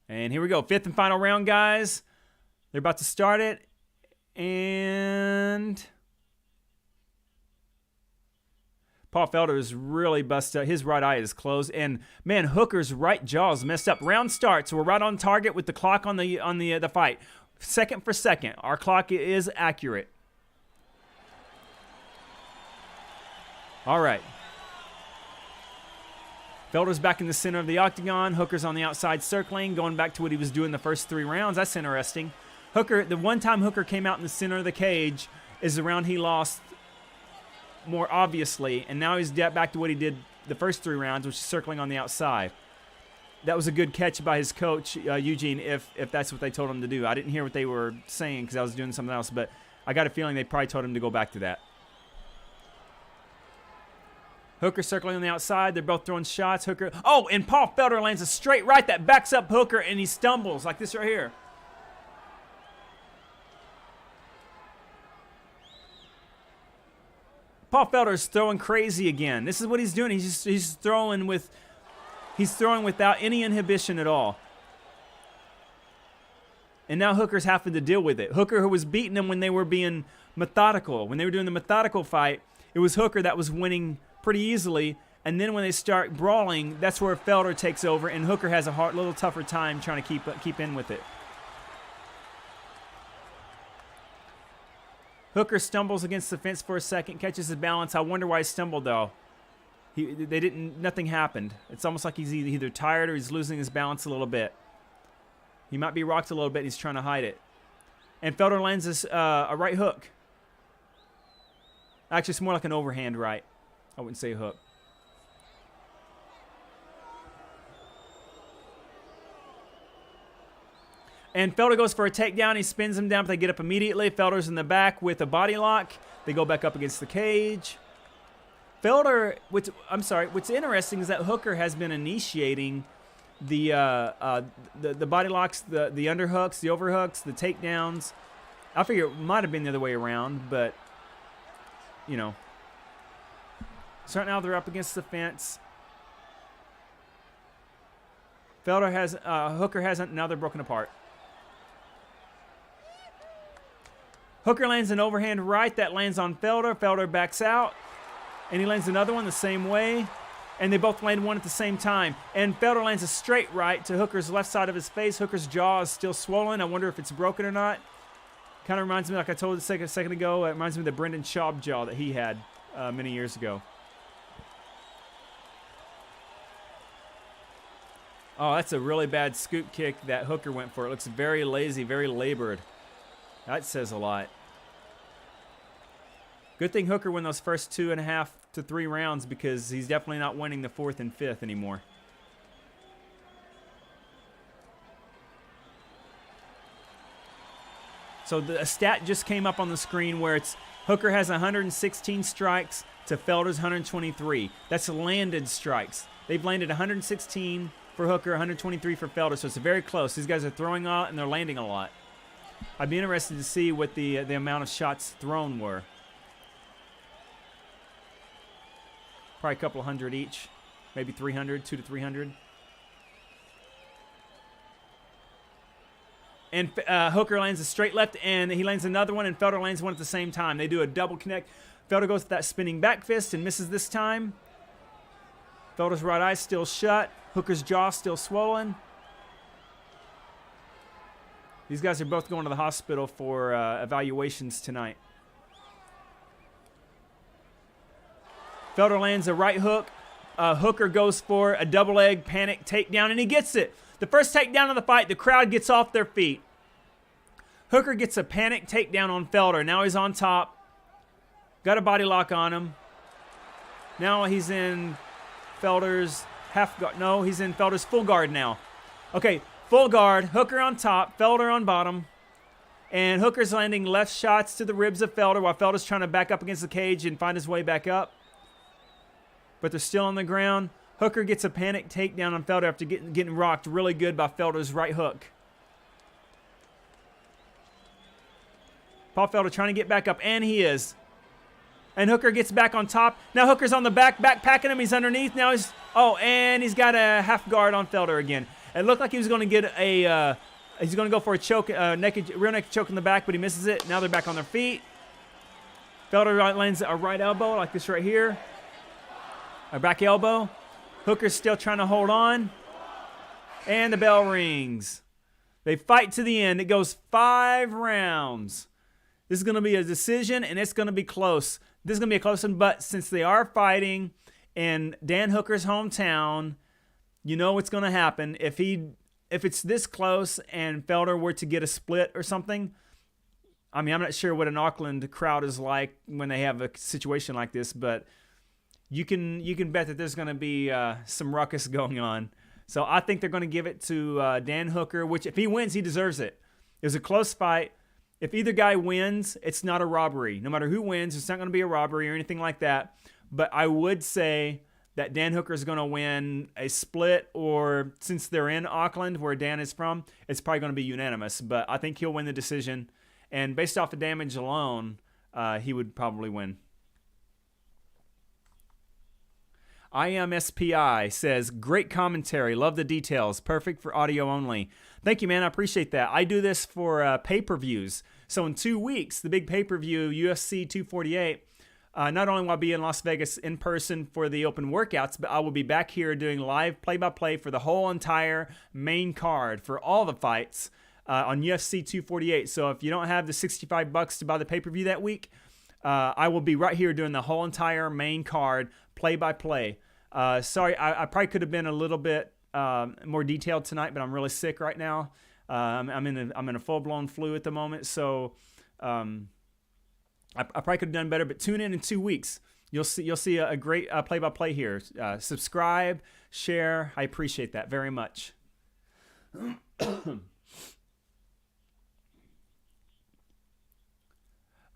And here we go. 5th and final round, guys. They're about to start it. And Paul Felder is really busted up. His right eye is closed. And, man, Hooker's right jaw is messed up. Round starts. We're right on target with the clock on the fight. Second for second. Our clock is accurate. All right. Felder's back in the center of the octagon. Hooker's on the outside circling, going back to what he was doing the first 3 rounds. That's interesting. Hooker, the one time Hooker came out in the center of the cage is the round he lost more obviously, and now he's back to what he did the first 3 rounds, which is circling on the outside. That was a good catch by his coach, Eugene, if that's what they told him to do. I didn't hear what they were saying because I was doing something else, but I got a feeling they probably told him to go back to that. Hooker circling on the outside. They're both throwing shots. Hooker. Oh, and Paul Felder lands a straight right that backs up Hooker, and he stumbles like this right here. Paul Felder is throwing crazy again. This is what he's doing. He's throwing without any inhibition at all. And now Hooker's having to deal with it. Hooker, who was beating him when they were being methodical. When they were doing the methodical fight, it was Hooker that was winning pretty easily. And then when they start brawling, that's where Felder takes over, and Hooker has a little tougher time trying to keep in with it. Hooker stumbles against the fence for a second, catches his balance. I wonder why he stumbled, though. Nothing happened. It's almost like he's either tired or he's losing his balance a little bit. He might be rocked a little bit, and he's trying to hide it. And Felder lands a right hook. Actually, it's more like an overhand right. I wouldn't say hook. And Felder goes for a takedown. He spins him down, but they get up immediately. Felder's in the back with a body lock. They go back up against the cage. Felder, what's interesting is that Hooker has been initiating the body locks, the underhooks, the overhooks, the takedowns. I figure it might have been the other way around, but, you know. So right now they're up against the fence. Felder has, Hooker hasn't, now they're broken apart. Hooker lands an overhand right that lands on Felder. Felder backs out, and he lands another one the same way, and they both land one at the same time. And Felder lands a straight right to Hooker's left side of his face. Hooker's jaw is still swollen. I wonder if it's broken or not. Kind of reminds me, like I told you a second ago, it reminds me of the Brendan Schaub jaw that he had many years ago. Oh, that's a really bad scoop kick that Hooker went for. It looks very lazy, very labored. That says a lot. Good thing Hooker won those first 2.5 to 3 rounds, because he's definitely not winning the 4th and 5th anymore. So a stat just came up on the screen where it's Hooker has 116 strikes to Felder's 123. That's landed strikes. They've landed 116 for Hooker, 123 for Felder, so it's very close. These guys are throwing a lot and they're landing a lot. I'd be interested to see what the amount of shots thrown were. Probably a couple hundred each, maybe 300, 200 to 300. And Hooker lands a straight left, and he lands another one, and Felder lands one at the same time. They do a double connect. Felder goes with that spinning back fist and misses this time. Felder's right eye still shut. Hooker's jaw still swollen. These guys are both going to the hospital for evaluations tonight. Felder lands a right hook. Hooker goes for a double leg panic takedown, and he gets it. The first takedown of the fight, the crowd gets off their feet. Hooker gets a panic takedown on Felder. Now he's on top. Got a body lock on him. Now he's in Felder's half guard. No, he's in Felder's full guard now. Okay, full guard. Hooker on top, Felder on bottom. And Hooker's landing left shots to the ribs of Felder while Felder's trying to back up against the cage and find his way back up. But they're still on the ground. Hooker gets a panic takedown on Felder after getting rocked really good by Felder's right hook. Paul Felder trying to get back up, and he is. And Hooker gets back on top. Now Hooker's on the backpacking him. He's underneath. Now he's, and he's got a half guard on Felder again. It looked like he was going to get he's going to go for a choke, rear naked choke in the back, but he misses it. Now they're back on their feet. Felder lands a right elbow like this right here. A back elbow. Hooker's still trying to hold on. And the bell rings. They fight to the end. It goes 5 rounds. This is going to be a decision, and it's going to be close. This is going to be a close one, but since they are fighting in Dan Hooker's hometown, you know what's going to happen. If it's this close and Felder were to get a split or something, I mean, I'm not sure what an Auckland crowd is like when they have a situation like this, but you can bet that there's going to be some ruckus going on. So I think they're going to give it to Dan Hooker, which if he wins, he deserves it. It was a close fight. If either guy wins, it's not a robbery. No matter who wins, it's not going to be a robbery or anything like that. but I would say that Dan Hooker is going to win a split, or since they're in Auckland, where Dan is from, it's probably going to be unanimous. But I think he'll win the decision. And based off the damage alone, he would probably win. IMSPI says, great commentary. Love the details. Perfect for audio only. Thank you, man. I appreciate that. I do this for pay-per-views. So in 2 weeks, the big pay-per-view, UFC 248, not only will I be in Las Vegas in person for the open workouts, but I will be back here doing live play-by-play for the whole entire main card for all the fights on UFC 248. So if you don't have the $65 to buy the pay-per-view that week, I will be right here doing the whole entire main card play-by-play. Sorry, I probably could have been a little bit more detailed tonight, but I'm really sick right now. I'm in a full-blown flu at the moment, so I probably could have done better. But tune in 2 weeks. You'll see a great play-by-play here. Subscribe, share. I appreciate that very much.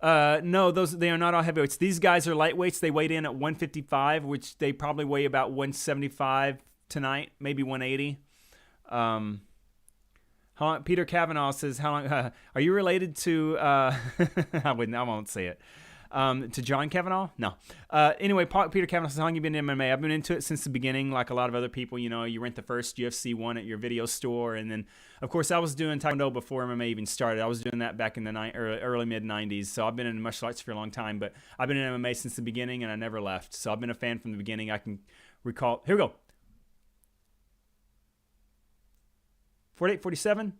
No, they are not all heavyweights. These guys are lightweights. They weighed in at 155, which they probably weigh about 175 tonight, maybe 180. Peter Kavanaugh says, "How long are you related to?" I won't say it. To John Kavanaugh? No. Anyway, Peter Kavanaugh says, "How long have you been in MMA?" I've been into it since the beginning, like a lot of other people. You know, you rent the first UFC one at your video store, and then, of course, I was doing Taekwondo before MMA even started. I was doing that back in the early mid '90s. So I've been in martial arts for a long time, but I've been in MMA since the beginning, and I never left. So I've been a fan from the beginning. I can recall. Here we go. 48-47.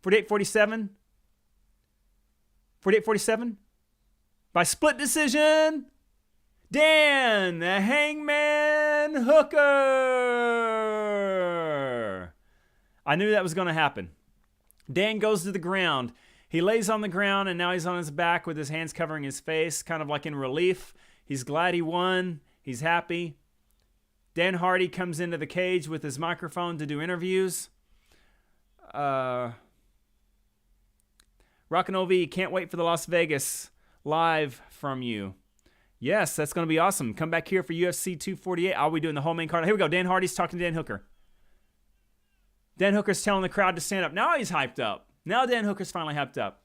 48-47. 48-47. By split decision, Dan the Hangman Hooker. I knew that was going to happen. Dan goes to the ground. He lays on the ground, and now he's on his back with his hands covering his face, kind of like in relief. He's glad he won. He's happy. Dan Hardy comes into the cage with his microphone to do interviews. Rockin' OV, can't wait for the Las Vegas live from you. Yes, that's going to be awesome. Come back here for UFC 248. I'll be doing the whole main card. Here we go. Dan Hardy's talking to Dan Hooker. Dan Hooker's telling the crowd to stand up. Now he's hyped up. Now Dan Hooker's finally hyped up.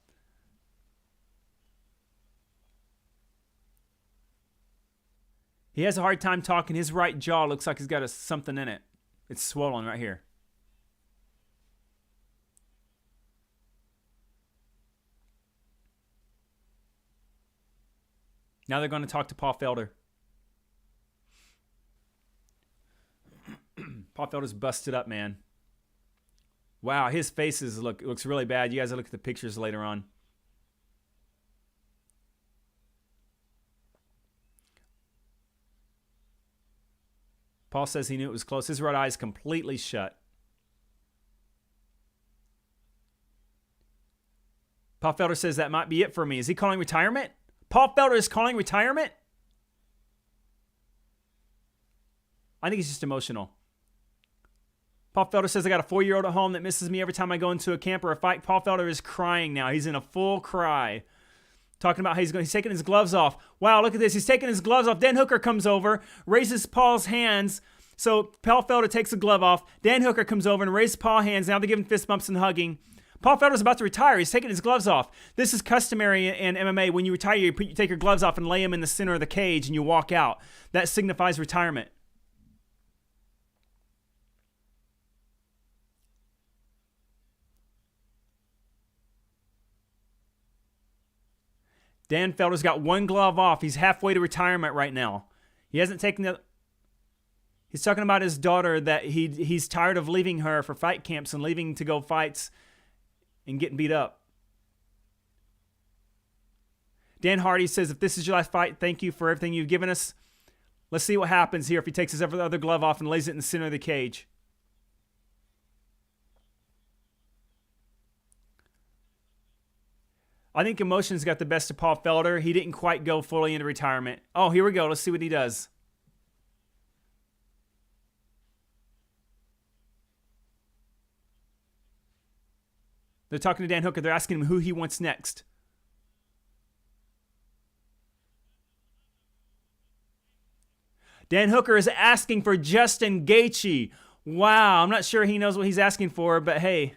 He has a hard time talking. His right jaw looks like he's got something in it. It's swollen right here. Now they're going to talk to Paul Felder. Paul Felder's busted up, man. Wow, his face looks really bad. You guys will look at the pictures later on. Paul says he knew it was close. His right eye is completely shut. Paul Felder says that might be it for me. Is he calling retirement? Paul Felder is calling retirement? I think he's just emotional. Paul Felder says, I got a 4-year-old at home that misses me every time I go into a camp or a fight. Paul Felder is crying now. He's in a full cry. Talking about how he's taking his gloves off. Wow, look at this. He's taking his gloves off. Dan Hooker comes over, raises Paul's hands. So Paul Felder takes the glove off. Dan Hooker comes over and raises Paul's hands. Now they're giving fist bumps and hugging. Paul Felder's about to retire. He's taking his gloves off. This is customary in MMA. When you retire, you take your gloves off and lay them in the center of the cage and you walk out. That signifies retirement. Dan Felder's got one glove off. He's halfway to retirement right now. He hasn't taken the... He's talking about his daughter, that he's tired of leaving her for fight camps and leaving to go fights and getting beat up. Dan Hardy says, if this is your last fight, thank you for everything you've given us. Let's see what happens here if he takes his other glove off and lays it in the center of the cage. I think emotions got the best of Paul Felder. He didn't quite go fully into retirement. Oh, here we go. Let's see what he does. They're talking to Dan Hooker. They're asking him who he wants next. Dan Hooker is asking for Justin Gaethje. Wow, I'm not sure he knows what he's asking for, but hey.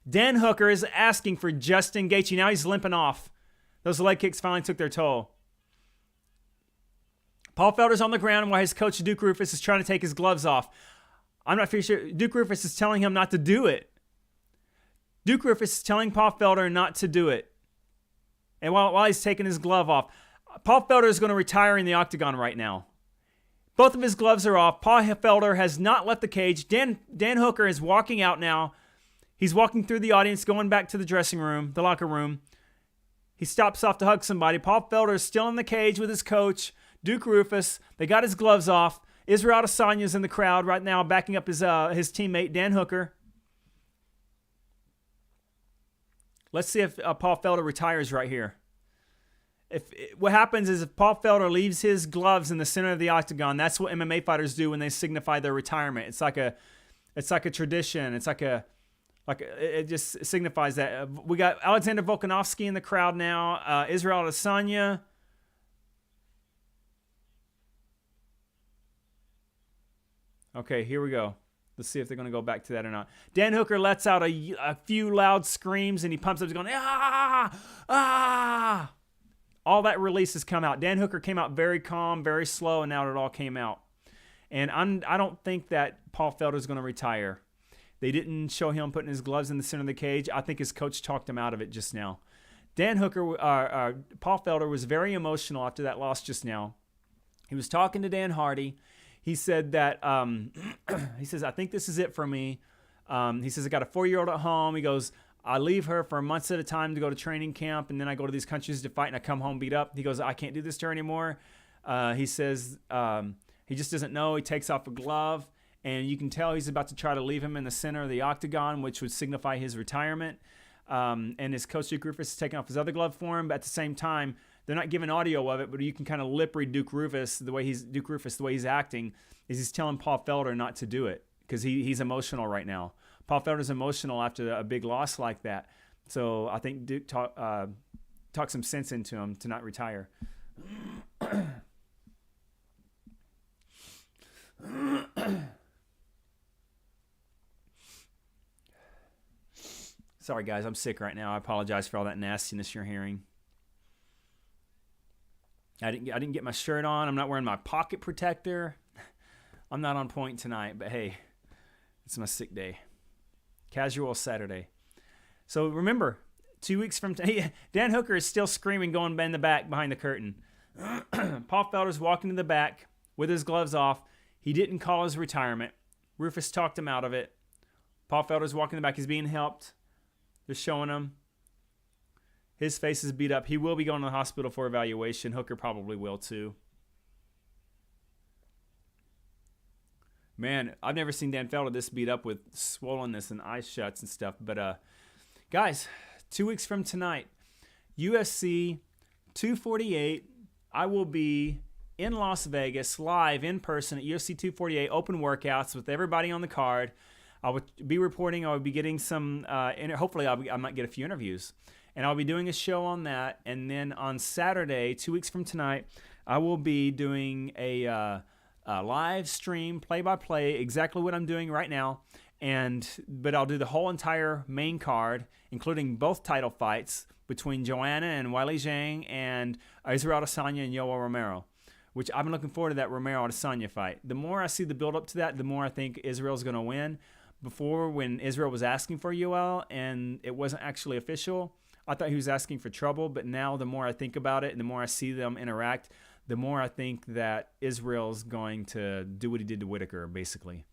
Dan Hooker is asking for Justin Gaethje. Now he's limping off. Those leg kicks finally took their toll. Paul Felder's on the ground while his coach Duke Roufus is trying to take his gloves off. I'm not sure. Duke Roufus is telling him not to do it. Duke Roufus is telling Paul Felder not to do it. And while he's taking his glove off, Paul Felder is going to retire in the octagon right now. Both of his gloves are off. Paul Felder has not left the cage. Dan Hooker is walking out now. He's walking through the audience, going back to the dressing room, the locker room. He stops off to hug somebody. Paul Felder is still in the cage with his coach, Duke Roufus. They got his gloves off. Israel Adesanya's in the crowd right now, backing up his teammate, Dan Hooker. Let's see if Paul Felder retires right here. What happens is if Paul Felder leaves his gloves in the center of the octagon, that's what MMA fighters do when they signify their retirement. It's like a tradition. It just signifies that. We got Alexander Volkanovski in the crowd now. Israel Adesanya. Okay, here we go. Let's see if they're going to go back to that or not. Dan Hooker lets out a few loud screams, and he pumps up. He's going, ah, ah. All that release has come out. Dan Hooker came out very calm, very slow, and now it all came out. And I don't think that Paul Felder is going to retire. They didn't show him putting his gloves in the center of the cage. I think his coach talked him out of it just now. Paul Felder was very emotional after that loss just now. He was talking to Dan Hardy. He said that, he says, I think this is it for me. He says, I got a 4-year-old at home. He goes, I leave her for months at a time to go to training camp, and then I go to these countries to fight, and I come home beat up. He goes, I can't do this to her anymore. He says he just doesn't know. He takes off a glove, and you can tell he's about to try to leave him in the center of the octagon, which would signify his retirement. And his coach, Duke Roufus, is taking off his other glove for him, but at the same time, they're not giving audio of it, but you can kind of lip read Duke Roufus the way he's acting is he's telling Paul Felder not to do it because he's emotional right now. Paul Felder's emotional after a big loss like that. So I think Duke talked some sense into him to not retire. Sorry, guys. I'm sick right now. I apologize for all that nastiness you're hearing. I didn't get my shirt on. I'm not wearing my pocket protector. I'm not on point tonight, but hey, it's my sick day. Casual Saturday. So remember, 2 weeks from today, Dan Hooker is still screaming going in the back behind the curtain. Paul Felder's walking to the back with his gloves off. He didn't call his retirement. Roufus talked him out of it. Paul Felder's walking in the back. He's being helped. They're showing him. His face is beat up. He will be going to the hospital for evaluation. Hooker probably will too. Man, I've never seen Dan Felder this beat up with swollenness and eye shuts and stuff. But guys, 2 weeks from tonight, UFC 248, I will be in Las Vegas live in person at UFC 248 open workouts with everybody on the card. I will be reporting. I will be getting some, hopefully I might get a few interviews. And I'll be doing a show on that. And then on Saturday, 2 weeks from tonight, I will be doing a live stream, play-by-play, exactly what I'm doing right now. But I'll do the whole entire main card, including both title fights between Joanna and Weili Zhang and Israel Adesanya and Yoel Romero, which I've been looking forward to that Romero-Adesanya fight. The more I see the build-up to that, the more I think Israel's going to win. Before, when Israel was asking for Yoel and it wasn't actually official, I thought he was asking for trouble, but now the more I think about it and the more I see them interact, the more I think that Israel's going to do what he did to Whitaker, basically.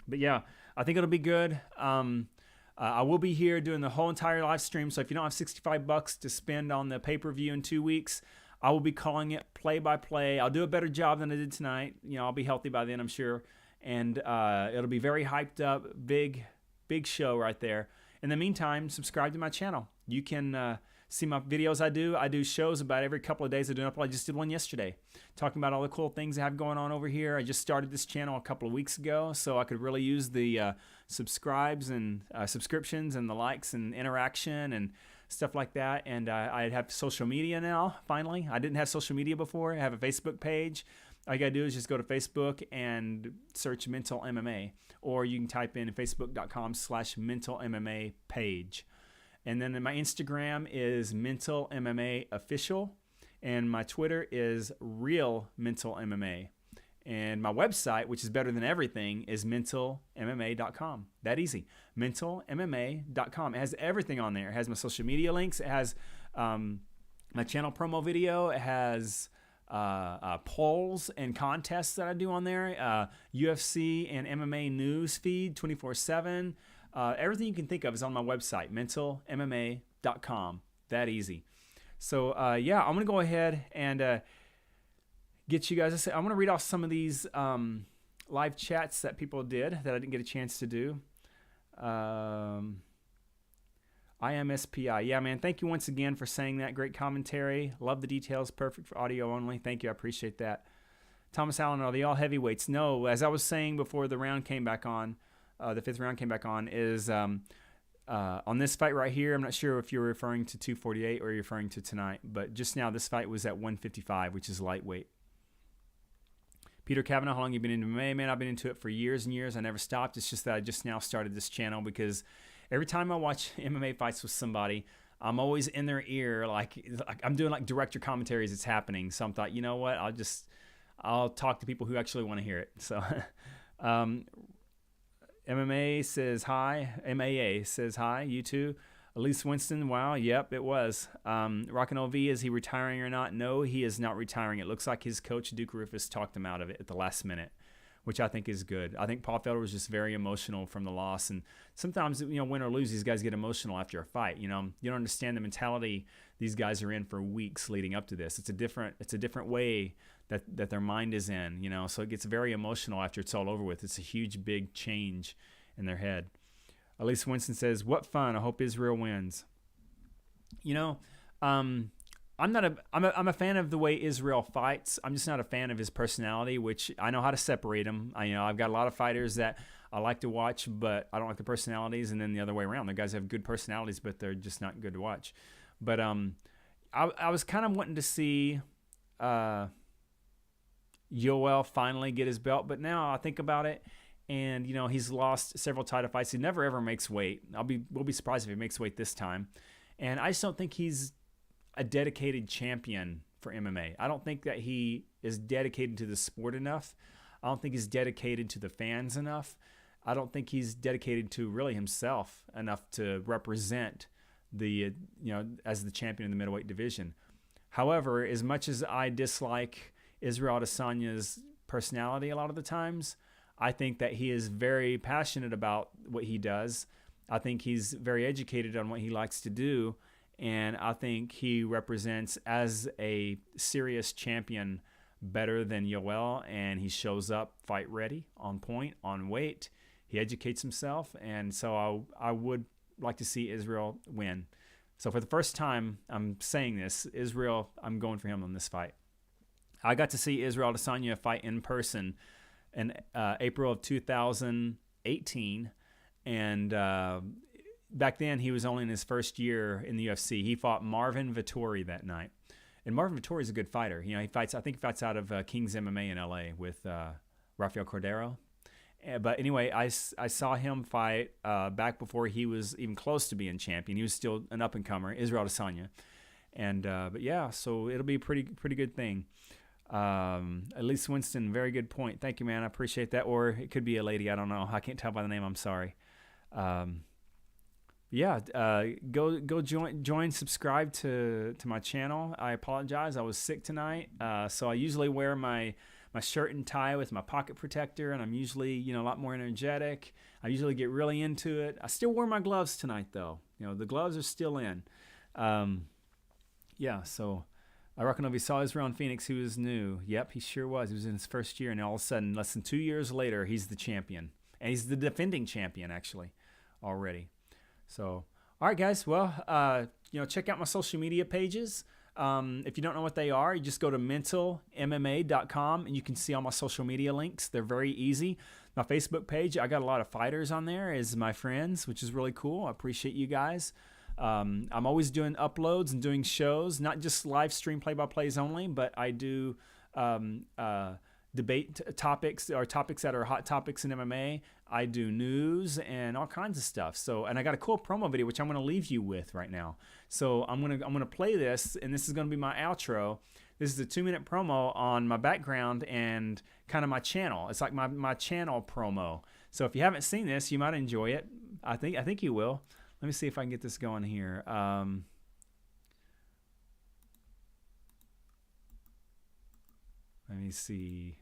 But yeah, I think it'll be good. I will be here doing the whole entire live stream, so if you don't have $65 to spend on the pay-per-view in 2 weeks, I will be calling it play-by-play. I'll do a better job than I did tonight. I'll be healthy by then, I'm sure. And it'll be very hyped up, big show right there. In the meantime, subscribe to my channel. You can see my videos I do. I do shows about every couple of days. I just did one yesterday talking about all the cool things I have going on over here. I just started this channel a couple of weeks ago, so I could really use the subscriptions and the likes and interaction. And stuff like that. And I have social media now, finally. I didn't have social media before. I have a Facebook page. All you got to do is just go to Facebook and search Mental MMA. Or you can type in facebook.com/Mental MMA page. And then my Instagram is Mental MMA Official. And my Twitter is Real Mental MMA. And my website, which is better than everything, is mentalmma.com. That easy. mentalmma.com. It has everything on there. It has my social media links. It has my channel promo video. It has polls and contests that I do on there. UFC and MMA news feed 24/7. Everything you can think of is on my website, mentalmma.com. That easy. So, I'm going to go ahead and get you guys. I'm going to read off some of these live chats that people did that I didn't get a chance to do. IMSPI. Yeah, man. Thank you once again for saying that. Great commentary. Love the details. Perfect for audio only. Thank you. I appreciate that. Thomas Allen, are they all heavyweights? No. As I was saying before the round came back on, the fifth round came back on, is on this fight right here, I'm not sure if you're referring to 248 or you're referring to tonight, but just now this fight was at 155, which is lightweight. Peter Kavanaugh, how long have you been into MMA? Man, I've been into it for years and years. I never stopped. It's just that I just now started this channel because every time I watch MMA fights with somebody, I'm always in their ear, like I'm doing like director commentaries. It's happening. So I thought, you know what? I'll talk to people who actually want to hear it. So, MMA says hi. MAA says hi. You too. Elise Winston, wow. Yep, it was. Rockin' OV, is he retiring or not? No, he is not retiring. It looks like his coach, Duke Rufus, talked him out of it at the last minute, which I think is good. I think Paul Felder was just very emotional from the loss. And sometimes, win or lose, these guys get emotional after a fight. You don't understand the mentality these guys are in for weeks leading up to this. It's a different way that their mind is in, so it gets very emotional after it's all over with. It's a huge, big change in their head. Elise Winston says, what fun. I hope Israel wins. I'm a fan of the way Israel fights. I'm just not a fan of his personality, which I know how to separate him. I've got a lot of fighters that I like to watch, but I don't like the personalities, and then the other way around. The guys have good personalities, but they're just not good to watch. But I was kind of wanting to see Yoel finally get his belt, but now I think about it, and he's lost several title fights. He never ever makes weight. We'll be surprised if he makes weight this time, and I just don't think he's a dedicated champion for MMA. I don't think that he is dedicated to the sport enough. I don't think he's dedicated to the fans enough. I don't think he's dedicated to really himself enough to represent the as the champion in the middleweight division. However, as much as I dislike Israel Adesanya's personality a lot of the times, I think that he is very passionate about what he does. I think he's very educated on what he likes to do, and I think he represents as a serious champion better than Yoel, and he shows up fight ready, on point, on weight. He educates himself, and so I would like to see Israel win. So for the first time, I'm saying this, Israel, I'm going for him on this fight. I got to see Israel Adesanya fight in person in April of 2018, and back then he was only in his first year in the UFC. He fought Marvin Vettori that night, and Marvin Vettori is a good fighter. He fights out of King's MMA in LA with Rafael Cordero. But anyway, I saw him fight back before he was even close to being champion. He was still an up and comer, Israel Adesanya, and but yeah, so it'll be a pretty good thing. Elise Winston, very good point. Thank you, man. I appreciate that. Or it could be a lady. I don't know. I can't tell by the name. I'm sorry. Go join, subscribe to my channel. I apologize. I was sick tonight. So I usually wear my shirt and tie with my pocket protector, and I'm usually, a lot more energetic. I usually get really into it. I still wore my gloves tonight, though. The gloves are still in. So I reckon if he saw Israel in Phoenix, he was new. Yep, he sure was. He was in his first year, and all of a sudden, less than 2 years later, he's the champion. And he's the defending champion, actually, already. So, all right, guys. Well, check out my social media pages. If you don't know what they are, you just go to mentalmma.com, and you can see all my social media links. They're very easy. My Facebook page, I got a lot of fighters on there as my friends, which is really cool. I appreciate you guys. I'm always doing uploads and doing shows, not just live stream play-by-plays only, but I do debate topics or topics that are hot topics in MMA. I do news and all kinds of stuff. So, and I got a cool promo video, which I'm going to leave you with right now. So I'm going to play this, and this is going to be my outro. This is a 2-minute promo on my background and kind of my channel. It's like my channel promo. So if you haven't seen this, you might enjoy it. I think you will. Let me see if I can get this going here. Let me see.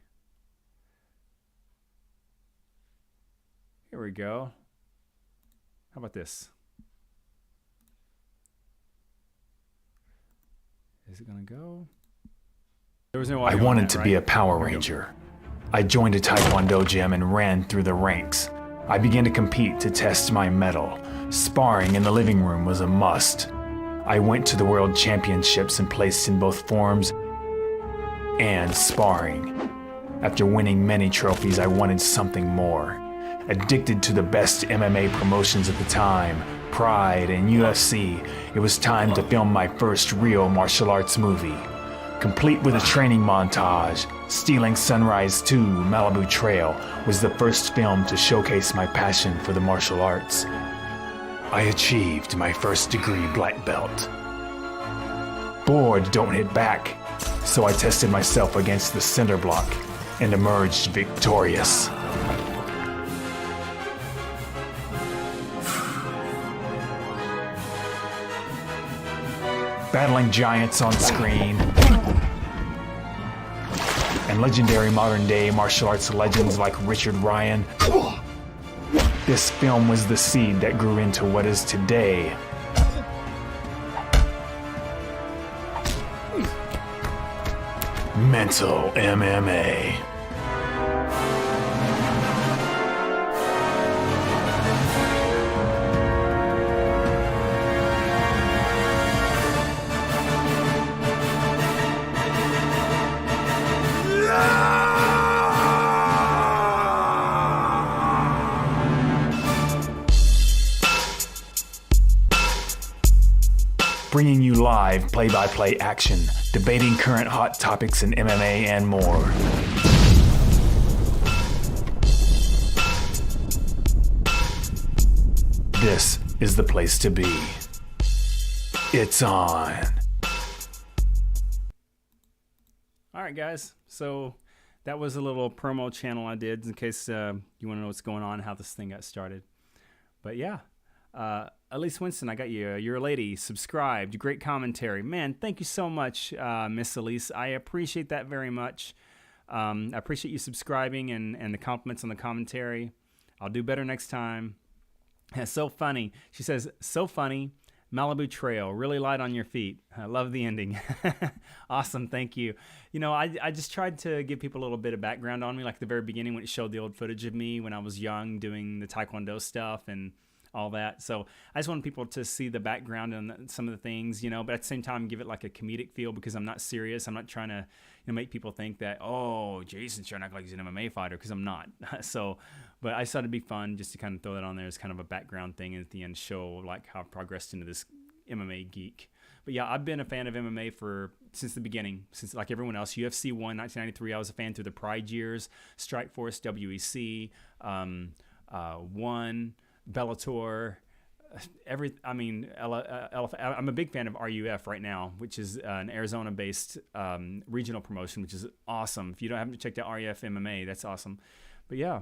Here we go. How about this? Is it going to go? There was no I wanted to be a Power Ranger. I joined a Taekwondo gym and ran through the ranks. I began to compete to test my mettle. Sparring in the living room was a must. I went to the World Championships and placed in both forms and sparring. After winning many trophies, I wanted something more. Addicted to the best MMA promotions at the time, Pride and UFC, it was time to film my first real martial arts movie. Complete with a training montage, Stealing Sunrise 2 Malibu Trail was the first film to showcase my passion for the martial arts. I achieved my first degree black belt. Bored don't hit back, so I tested myself against the center block and emerged victorious. Battling giants on screen and legendary modern-day martial arts legends like Richard Ryan. This film was the seed that grew into what is today Mental MMA. Bringing you live play-by-play action, debating current hot topics in MMA and more. This is the place to be. It's on. All right, guys. So that was a little promo channel I did in case you want to know what's going on, how this thing got started. But yeah. Elise Winston, I got you. You're a lady. Subscribed. Great commentary. Man, thank you so much, Miss Elise. I appreciate that very much. I appreciate you subscribing and the compliments on the commentary. I'll do better next time. So funny. She says, so funny. Malibu Trail, really light on your feet. I love the ending. Awesome, thank you. You know, I just tried to give people a little bit of background on me, like the very beginning when it showed the old footage of me when I was young doing the Taekwondo stuff and all that. So I just want people to see the background and some of the things, you know, but at the same time give it like a comedic feel because I'm not serious. I'm not trying to, you know, make people think that, oh, Jason's trying to act like he's an MMA fighter, because I'm not. So, but I just thought it'd be fun just to kind of throw that on there as kind of a background thing and at the end show like how I've progressed into this MMA geek. But yeah, I've been a fan of MMA since the beginning, since like everyone else. UFC 1, 1993, I was a fan through the Pride years, Strikeforce, WEC, 1, Bellator, I'm a big fan of RUF right now, which is an Arizona-based regional promotion, which is awesome. If you haven't checked out RUF MMA, that's awesome. But yeah,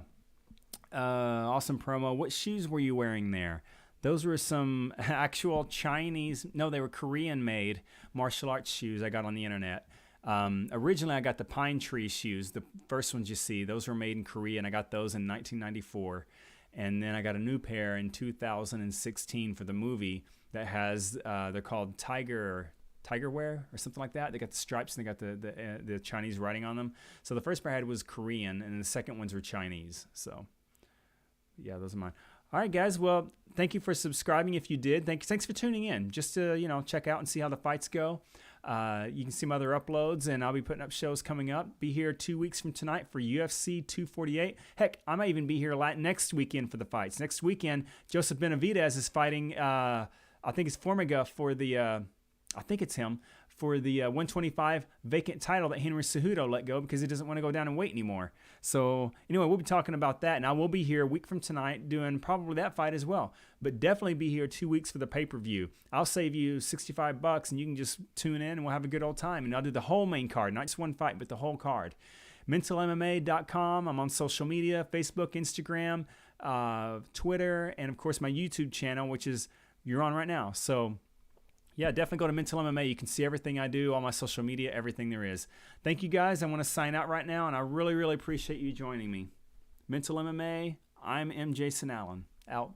awesome promo. What shoes were you wearing there? Those were some actual Chinese, no, they were Korean-made martial arts shoes I got on the internet. Originally, I got the Pine Tree shoes, the first ones you see. Those were made in Korea, and I got those in 1994. And then I got a new pair in 2016 for the movie that has, they're called Tiger Wear or something like that. They got the stripes and they got the Chinese writing on them. So the first pair I had was Korean, and the second ones were Chinese. So yeah, those are mine. All right, guys. Well, thank you for subscribing if you did. Thanks for tuning in just to, you know, check out and see how the fights go. You can see my other uploads, and I'll be putting up shows coming up. Be here 2 weeks from tonight for UFC 248. Heck, I might even be here next weekend for the fights. Next weekend, Joseph Benavidez is fighting I think it's Formiga for the, I think it's him, for the 125 vacant title that Henry Cejudo let go because he doesn't want to go down and weight anymore. So anyway, we'll be talking about that, and I will be here a week from tonight doing probably that fight as well. But definitely be here 2 weeks for the pay-per-view. I'll save you $65, and you can just tune in, and we'll have a good old time. And I'll do the whole main card, not just one fight, but the whole card. MentalMMA.com. I'm on social media, Facebook, Instagram, Twitter, and of course my YouTube channel, which is you're on right now. So yeah, definitely go to Mental MMA. You can see everything I do, all my social media, everything there is. Thank you guys. I want to sign out right now, and I really, really appreciate you joining me. Mental MMA, I'm M. Jason Allen. Out.